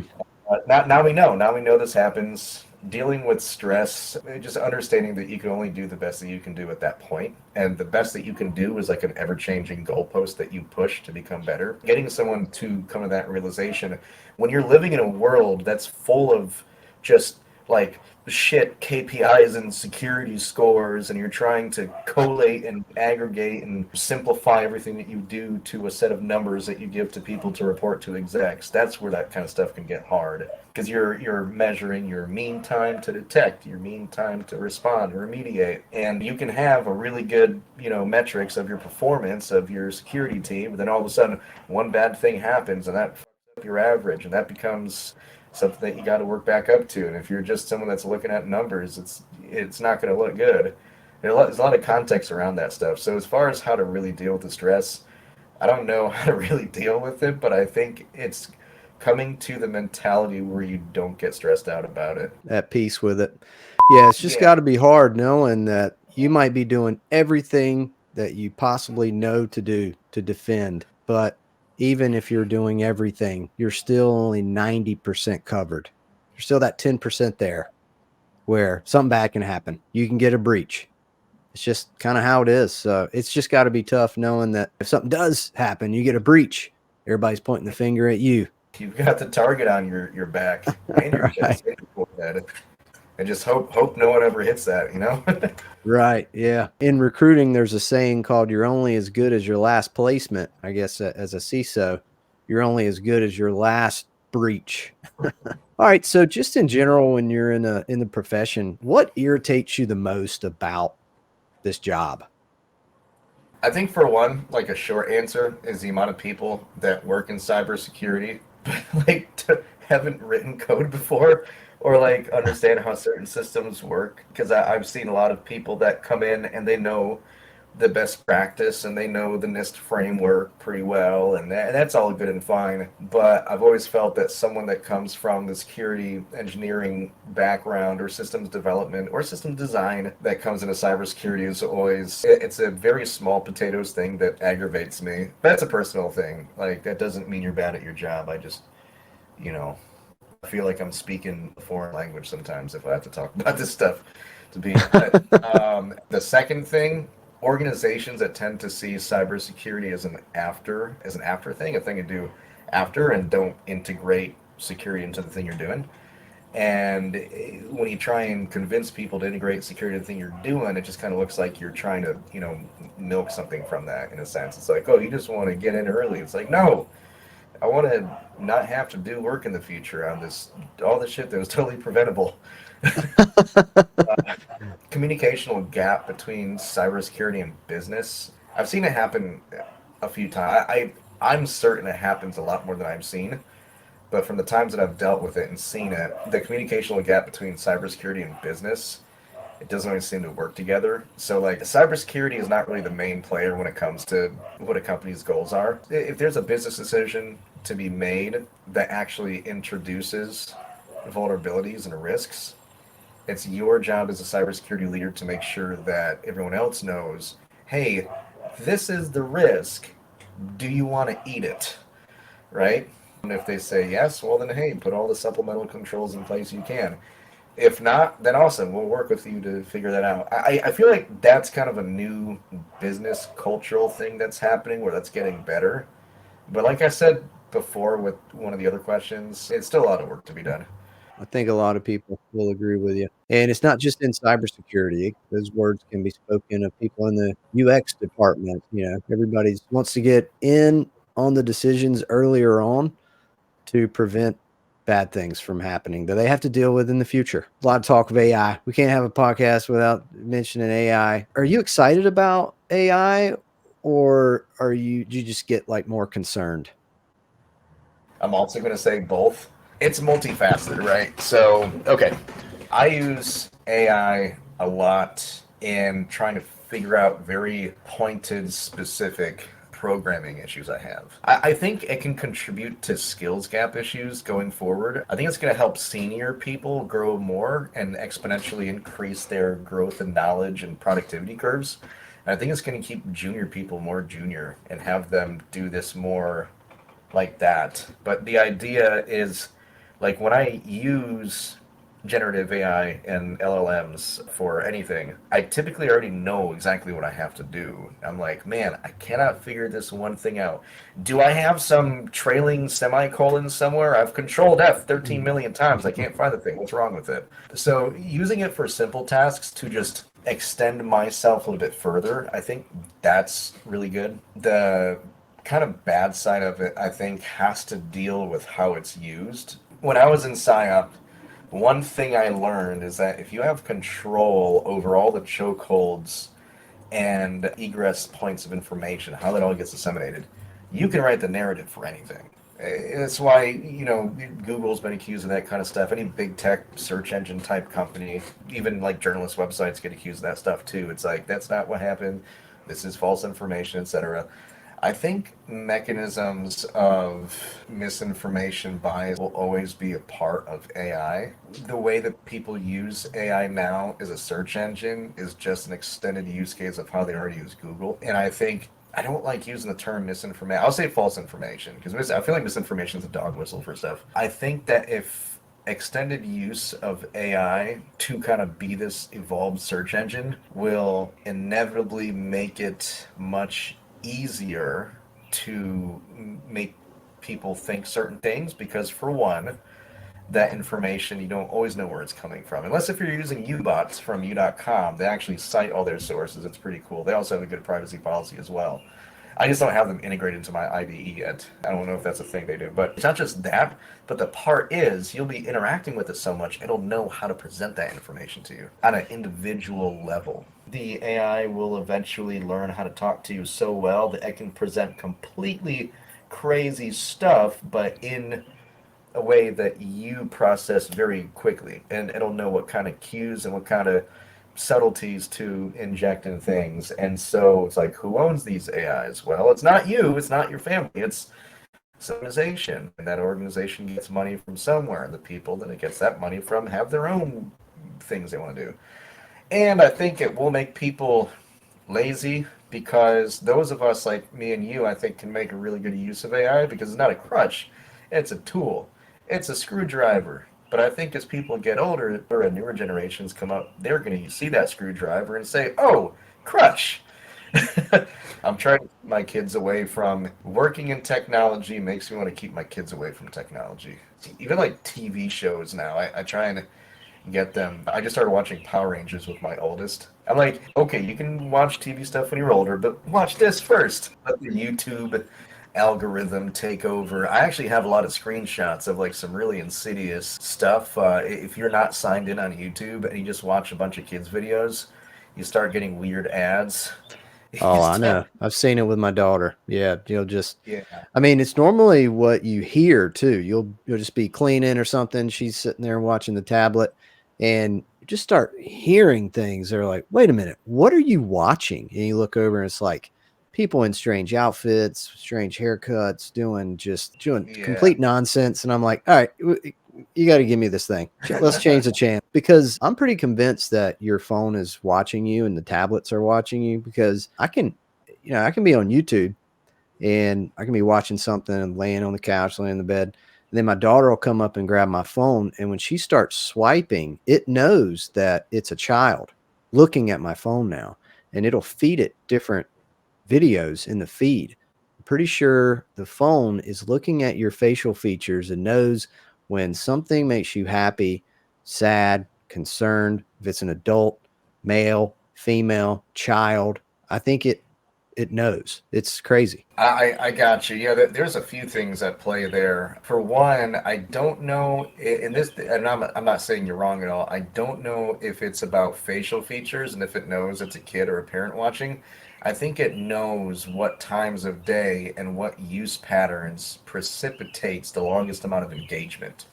now we know. Now we know this happens. Dealing with stress, just understanding that you can only do the best that you can do at that point, and the best that you can do is like an ever-changing goalpost that you push to become better. Getting someone to come to that realization when you're living in a world that's full of just like shit KPIs and security scores, and you're trying to collate and aggregate and simplify everything that you do to a set of numbers that you give to people to report to execs. That's where that kind of stuff can get hard because you're measuring your mean time to detect, your mean time to respond, remediate, and you can have a really good metrics of your performance of your security team, but then all of a sudden one bad thing happens and that fucks up your average, and that becomes something that you got to work back up to. And if you're just someone that's looking at numbers, it's not going to look good. There's a lot of context around that stuff. So as far as how to really deal with the stress, I don't know how to really deal with it, but I think it's coming to the mentality where you don't get stressed out about it. At peace with it. Yeah, it's just Yeah, got to be hard knowing that you might be doing everything that you possibly know to do to defend, but even if you're doing everything, you're still only 90% covered. You're still that 10% there where something bad can happen. You can get a breach. It's just kind of how it is. So it's just got to be tough knowing that if something does happen, you get a breach, everybody's pointing the finger at you. you've got the target on your back and your Right. chest and your forehead, and just hope no one ever hits that. Right. Yeah. In recruiting, there's a saying called "You're only as good as your last placement." I guess as a CISO, you're only as good as your last breach. All right. So, just in general, when you're in the profession, what irritates you the most about this job? I think for one, like a short answer is the amount of people that work in cybersecurity, like haven't written code before or like understand how certain systems work. Because I've seen a lot of people that come in and they know the best practice and they know the NIST framework pretty well, and that's all good and fine. But I've always felt that someone that comes from the security engineering background or systems development or system design that comes into cybersecurity is always it's a very small potatoes thing that aggravates me. That's a personal thing. Like that doesn't mean you're bad at your job. I just you know I feel like I'm speaking a foreign language sometimes if I have to talk about this stuff to be. But the second thing, organizations that tend to see cybersecurity as an after thing, a thing to do after, and don't integrate security into the thing you're doing. And when you try and convince people to integrate security into the thing you're doing, it just kind of looks like you're trying to, milk something from that in a sense. It's like, oh, you just want to get in early. It's like, no, I want to not have to do work in the future on all this shit that was totally preventable. Communicational gap between cybersecurity and business. I've seen it happen a few times. I'm certain it happens a lot more than I've seen. But from the times that I've dealt with it and seen it, the communicational gap between cybersecurity and business, it doesn't always seem to work together. So like cybersecurity is not really the main player when it comes to what a company's goals are. If there's a business decision to be made that actually introduces vulnerabilities and risks, it's your job as a cybersecurity leader to make sure that everyone else knows, hey, this is the risk. Do you want to eat it? Right? And if they say yes, well then hey, put all the supplemental controls in place you can. If not, then awesome. We'll work with you to figure that out. I feel like that's kind of a new business cultural thing that's happening where that's getting better. But like I said before with one of the other questions, it's still a lot of work to be done. I think a lot of people will agree with you. And it's not just in cybersecurity. Those words can be spoken of people in the UX department. Everybody wants to get in on the decisions earlier on to prevent bad things from happening that they have to deal with in the future. A lot of talk of AI. We can't have a podcast without mentioning AI. Are you excited about AI, or do you just get like more concerned? I'm also going to say both. It's multifaceted, right? So, okay, I use AI a lot in trying to figure out very pointed, specific programming issues I have. I think it can contribute to skills gap issues going forward. I think it's going to help senior people grow more and exponentially increase their growth and knowledge and productivity curves. And I think it's going to keep junior people more junior and have them do this more like that. But the idea is like when I use generative AI and LLMs for anything, I typically already know exactly what I have to do. I'm like, man, I cannot figure this one thing out. Do I have some trailing semicolon somewhere? I've controlled F 13 million times. I can't find the thing. What's wrong with it? So using it for simple tasks to just extend myself a little bit further, I think that's really good. The kind of bad side of it, I think, has to deal with how it's used. When I was in PSYOP, one thing I learned is that if you have control over all the chokeholds and egress points of information, how that all gets disseminated, you can write the narrative for anything. That's why, Google's been accused of that kind of stuff. Any big tech search engine type company, even like journalist websites get accused of that stuff too. It's like, that's not what happened. This is false information, etc. I think mechanisms of misinformation bias will always be a part of AI. The way that people use AI now as a search engine is just an extended use case of how they already use Google. And I think I don't like using the term misinformation. I'll say false information because I feel like misinformation is a dog whistle for stuff. I think that if extended use of AI to kind of be this evolved search engine will inevitably make it much easier to make people think certain things because for one that information you don't always know where it's coming from unless if you're using ubots from u.com. They actually cite all their sources. It's pretty cool. They also have a good privacy policy as well. I just don't have them integrated into my IDE yet. I don't know if that's a thing they do. But it's not just that, but the part is you'll be interacting with it so much, it'll know how to present that information to you on an individual level. The AI will eventually learn how to talk to you so well that it can present completely crazy stuff, but in a way that you process very quickly. And it'll know what kind of cues and what kind of subtleties to inject in things. And so it's like, who owns these AIs? Well, it's not you, it's not your family, it's some organization. And that organization gets money from somewhere. And the people that it gets that money from have their own things they want to do. And I think it will make people lazy because those of us like me and you, I think, can make a really good use of AI because it's not a crutch, it's a tool, it's a screwdriver. But I think as people get older and newer generations come up, they're going to see that screwdriver and say, oh, crutch. I'm trying to keep my kids away from working in technology. Makes me want to keep my kids away from technology. Even like TV shows now, I try and get them. I just started watching Power Rangers with my oldest. I'm like, okay, you can watch TV stuff when you're older, but watch this first. Let the YouTube algorithm take over. I actually have a lot of screenshots of like some really insidious stuff. If you're not signed in on YouTube and you just watch a bunch of kids' videos, you start getting weird ads. Oh, I know. I've seen it with my daughter. Yeah, Yeah. I mean, it's normally what you hear too. You'll just be cleaning or something. She's sitting there watching the tablet, and you just start hearing things. They're like, "Wait a minute, what are you watching?" And you look over, and it's like people in strange outfits, strange haircuts, doing Yeah. complete nonsense. And I'm like, "All right, you got to give me this thing. Let's change the channel," because I'm pretty convinced that your phone is watching you and the tablets are watching you because I can be on YouTube and I can be watching something and laying on the couch, laying in the bed. And then my daughter will come up and grab my phone. And when she starts swiping, it knows that it's a child looking at my phone now. And it'll feed it different videos in the feed. I'm pretty sure the phone is looking at your facial features and knows when something makes you happy, sad, concerned, if it's an adult, male, female, child, I think it knows. It's crazy. I got you. Yeah, there's a few things at play there. For one, I don't know in this, and I'm not saying you're wrong at all. I don't know if it's about facial features and if it knows it's a kid or a parent watching. I think it knows what times of day and what use patterns precipitates the longest amount of engagement.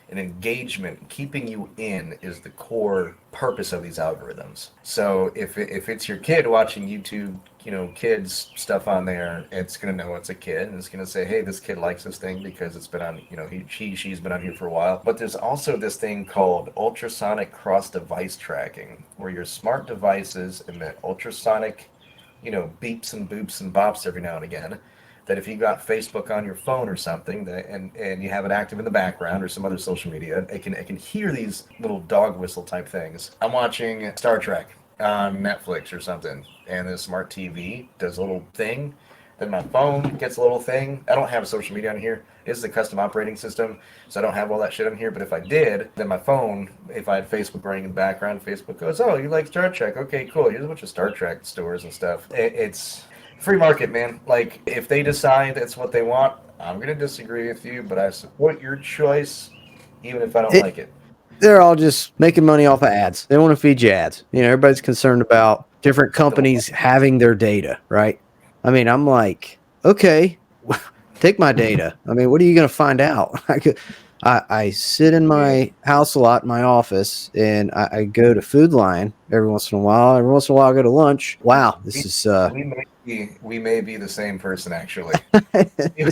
And engagement, keeping you in, is the core purpose of these algorithms. So if it's your kid watching YouTube, kids stuff on there, it's gonna know it's a kid, and it's gonna say, hey, this kid likes this thing because it's been on, she's been on here for a while. But there's also this thing called ultrasonic cross-device tracking, where your smart devices emit ultrasonic, beeps and boops and bops every now and again, that if you got Facebook on your phone or something, and you have it active in the background or some other social media, it can hear these little dog whistle type things. I'm watching Star Trek on Netflix or something, and the smart TV does a little thing. Then my phone gets a little thing. I don't have social media on here. This is a custom operating system, so I don't have all that shit on here. But if I did, then my phone, if I had Facebook running in the background, Facebook goes, "Oh, you like Star Trek? Okay, cool. Here's a bunch of Star Trek stores and stuff." It's free market, man. Like, if they decide that's what they want, I'm gonna disagree with you, but I support your choice, even if I don't It, like it. they're all just making money off of ads. They want to feed you ads. Everybody's concerned about different The companies having their data, right? I mean, I'm like, okay, take my data. I mean, what are you going to find out? I sit in my house a lot in my office, and I go to Food Line every once in a while. Every once in a while, I go to lunch. Wow, this we, is we may be the same person, actually.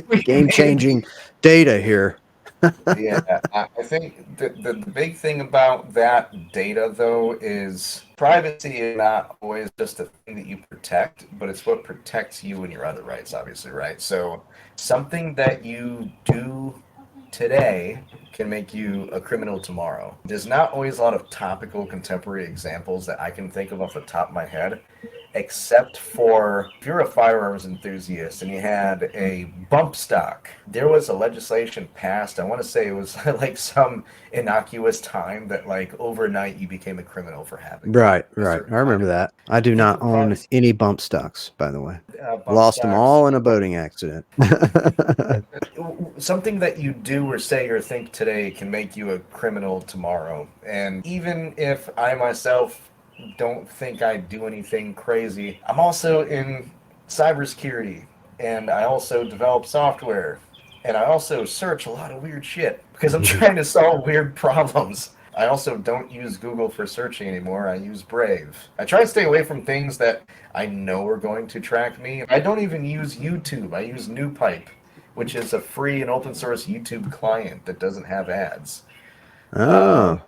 We game may be. changing data here. Yeah, I think the big thing about that data, though, is privacy is not always just a thing that you protect, but it's what protects you and your other rights, obviously, right? So something that you do today can make you a criminal tomorrow. There's not always a lot of topical contemporary examples that I can think of off the top of my head, except for if you're a firearms enthusiast and you had a bump stock. There was a legislation passed, I want to say it was like some innocuous time that, like, overnight you became a criminal for having Right, a right. certain I kind remember of that. I do not vehicle own privacy. any bump stocks, by the way. Bump Lost them stocks. all in a boating accident. Something that you do or say or think today can make you a criminal tomorrow. And even if I myself don't think I do anything crazy, I'm also in cybersecurity, and I also develop software, and I also search a lot of weird shit because I'm trying to solve weird problems. I also don't use Google for searching anymore. I use Brave. I try to stay away from things that I know are going to track me. I don't even use YouTube. I use NewPipe, which is a free and open source YouTube client that doesn't have ads. Um, Oh,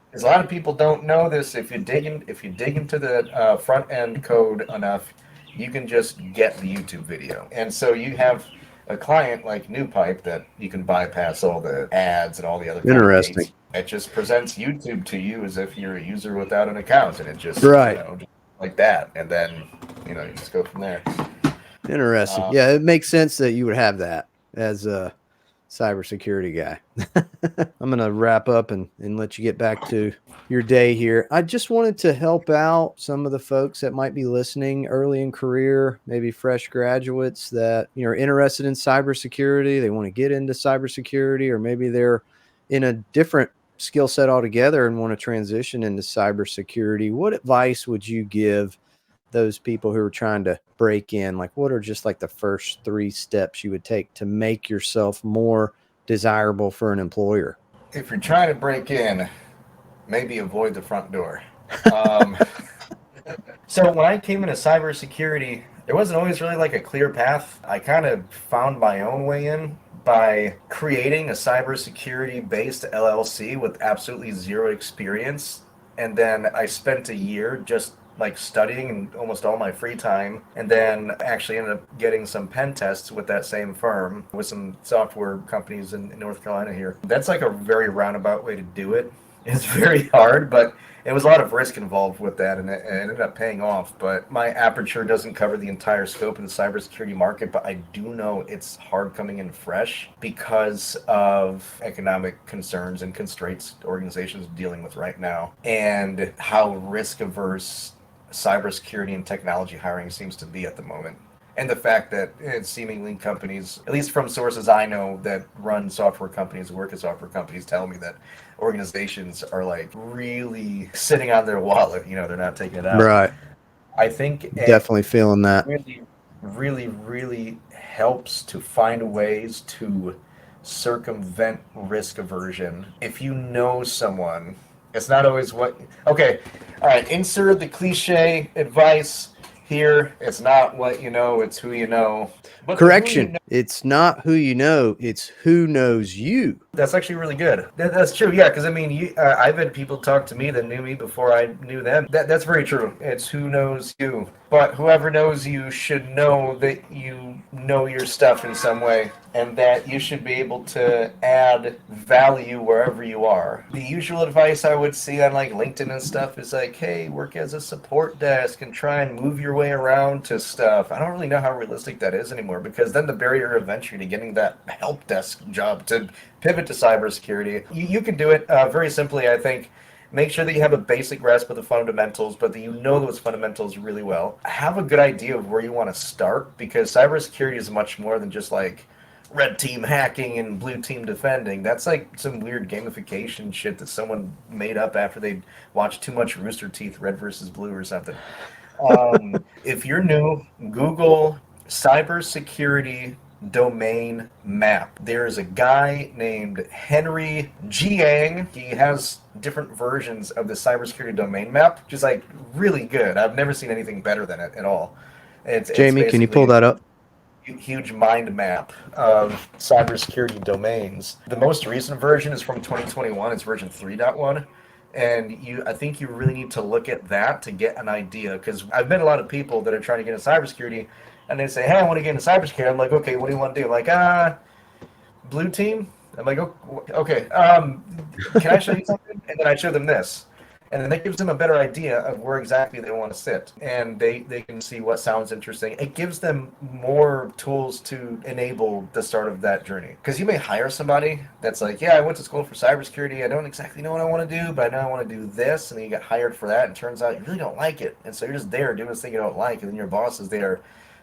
because a lot of people don't know this. If you dig into the front end code enough, you can just get the YouTube video. And so you have a client like NewPipe that you can bypass all the ads and all the other kind of interesting. gates. It just presents YouTube to you as if you're a user without an account, and it just, Right. just like that, and then you just go from there. Interesting. Uh, Yeah, it makes sense that you would have that as a cybersecurity guy. I'm going to wrap up and let you get back to your day here. I just wanted to help out some of the folks that might be listening early in career, maybe fresh graduates that are interested in cybersecurity. They want to get into cybersecurity, or maybe they're in a different skill set altogether and want to transition into cybersecurity. What advice would you give those people who are trying to break in? Like, what are just like the first 3 steps you would take to make yourself more desirable for an employer? if you're trying to break in, maybe avoid the front door. Um, So when I came into cybersecurity, there wasn't always really like a clear path. I kind of found my own way in by creating a cybersecurity based LLC with absolutely zero experience. And then I spent a year just like studying in almost all my free time, and then actually ended up getting some pen tests with that same firm with some software companies in North Carolina here. That's like a very roundabout way to do it. It's very hard, but it was a lot of risk involved with that, and it ended up paying off. But my aperture doesn't cover the entire scope of the cybersecurity market, but I do know it's hard coming in fresh because of economic concerns and constraints organizations are dealing with right now, and how risk averse cybersecurity and technology hiring seems to be at the moment. And the fact that seemingly companies, at least from sources I know that run software companies, work at software companies, tell me that organizations are like really sitting on their wallet. They're not taking it out. Right. I think it Definitely feeling that. really, really, really helps to find ways to circumvent risk aversion. If you know someone, it's not always what. Okay, all right, insert the cliche advice here. It's not what you know, it's who you know. But the who you Correction. know, It's not who you know, it's who knows you. that's actually really good. That's true, yeah, because I mean, I've had people talk to me that knew me before I knew them. That's very true. It's who knows you. But whoever knows you should know that you know your stuff in some way and that you should be able to add value wherever you are. The usual advice I would see on like LinkedIn and stuff is like, hey, work as a support desk and try and move your way around to stuff. I don't really know how realistic that is anymore because then the barrier of entry to getting that help desk job to pivot to cybersecurity, you can do it very simply, I think. Make sure that you have a basic grasp of the fundamentals, but that you know those fundamentals really well. Have a good idea of where you want to start because cybersecurity is much more than just like red team hacking and blue team defending. That's like some weird gamification shit that someone made up after they watched too much Rooster Teeth, Red versus Blue or something. If you're new, Google cybersecurity domain map. There's a guy named Henry Jiang. He has different versions of the cybersecurity domain map, which is like really good. I've never seen anything better than it at all. It's Jamie, can you pull basically that up? huge mind map of cybersecurity domains. The most recent version is from 2021. It's version 3.1. And I think you really need to look at that to get an idea. Because I've met a lot of people that are trying to get into cybersecurity, and they say, "Hey, I want to get into cybersecurity." I'm like, "Okay, what do you want to do?" I'm like, blue team. I'm like, okay, can I show you something? And then I show them this. And then that gives them a better idea of where exactly they want to sit. And they can see what sounds interesting. It gives them more tools to enable the start of that journey. Because you may hire somebody that's like, yeah, I went to school for cybersecurity. I don't exactly know what I want to do, but I know I want to do this. And then you get hired for that. And it turns out you really don't like it. And so you're just there doing this thing you don't like. And then your boss is there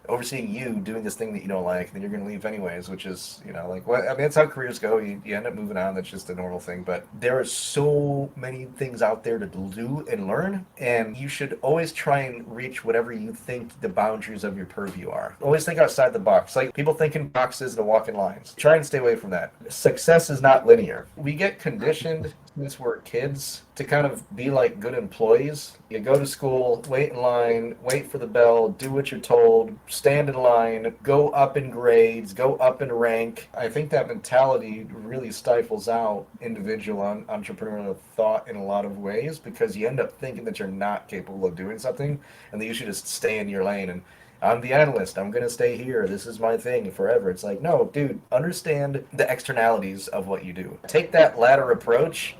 overseeing you doing this thing that you don't like, then you're going to leave anyways, which is, like what I mean, that's how careers go. You end up moving on. That's just a normal thing. But there are so many things out there to do and learn, and you should always try and reach whatever you think the boundaries of your purview are. Always think outside the box. Like people think in boxes and walk in lines. Try and stay away from that. Success is not linear. We get conditioned since we're kids to kind of be like good employees. You go to school, wait in line, wait for the bell, do what you're told, stand in line, go up in grades, go up in rank. I think that mentality really stifles out individual entrepreneurial thought in a lot of ways because you end up thinking that you're not capable of doing something and that you should just stay in your lane and I'm the analyst. I'm going to stay here. This is my thing forever. It's like, no, dude, understand the externalities of what you do. Take that ladder approach,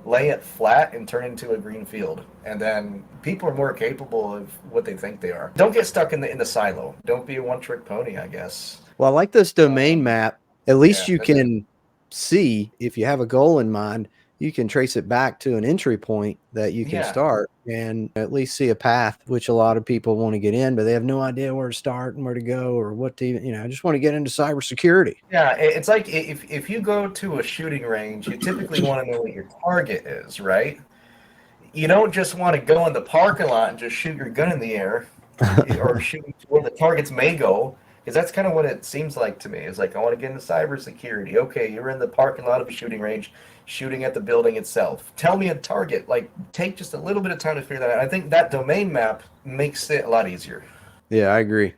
lay it flat, and turn into a green field. And then people are more capable of what they think they are. Don't get stuck in the silo. Don't be a one-trick pony, I guess. Well, I like this domain map. At least Yeah, you that's it. can see if you have a goal in mind, you can trace it back to an entry point that you can Yeah. start and at least see a path, which a lot of people want to get in, but they have no idea where to start and where to go or what to even, I just want to get into cybersecurity. Yeah, it's like if you go to a shooting range, you typically want to know what your target is, right? You don't just want to go in the parking lot and just shoot your gun in the air or shoot where the targets may go. Because that's kind of what it seems like to me. It's like, I want to get into cybersecurity. Okay, you're in the parking lot of a shooting range, shooting at the building itself. Tell me a target. Like, take just a little bit of time to figure that out. I think that domain map makes it a lot easier. Yeah, I agree.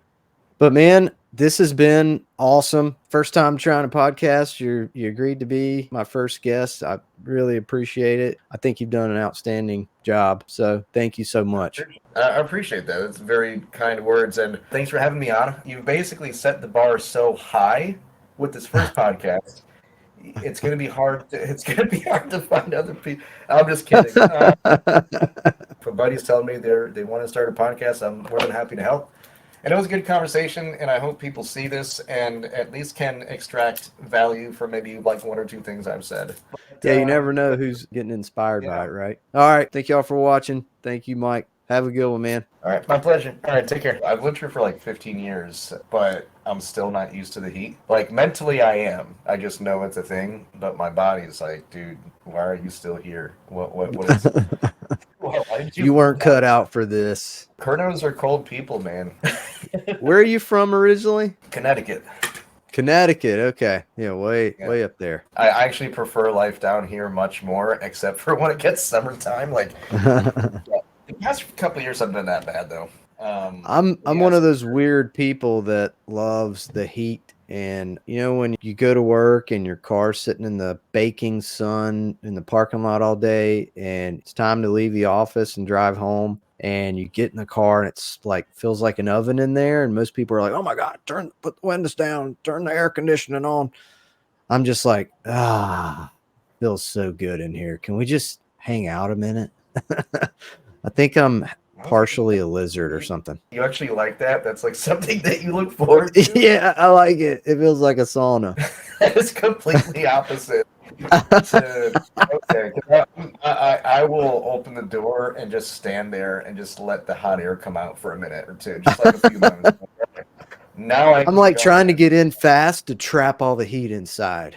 But man, this has been awesome. First time trying a podcast. You agreed to be my first guest. I really appreciate it. I think you've done an outstanding job. So thank you so much. I appreciate that. It's very kind words. And thanks for having me on. You've basically set the bar so high with this first podcast. it's gonna be hard. It's gonna be hard to find other people. I'm just kidding. If a buddy's telling me they want to start a podcast, I'm more than happy to help. And it was a good conversation, and I hope people see this and at least can extract value from maybe like one or two things I've said. Yeah, you never know who's getting inspired by it, right? All right. Thank y'all for watching. Thank you, Mike. Have a good one, man. All right, my pleasure. All right, take care. I've lived here for like 15 years, but I'm still not used to the heat. Like mentally, I am. I just know it's a thing, but my body's like, dude, why are you still here? What is? Why did You weren't cut out for this. Curnows are cold people, man. Where are you from originally? Connecticut. Connecticut. Okay. Yeah, way up there. I actually prefer life down here much more, except for when it gets summertime. Like the past couple of years haven't been that bad though. I'm one of those weird people that loves the heat. And when you go to work and your car's sitting in the baking sun in the parking lot all day, and it's time to leave the office and drive home, and you get in the car and it's like feels like an oven in there, and most people are like, "Oh my God, put the windows down, turn the air conditioning on." I'm just like, feels so good in here. Can we just hang out a minute? I think I'm partially a lizard or something. You actually like that? That's like something that you look forward to? Yeah, I like it. It feels like a sauna. It's completely opposite. Okay, I will open the door and just stand there and just let the hot air come out for a minute or two, just like a few moments. Now I'm like trying to get in fast to trap all the heat inside.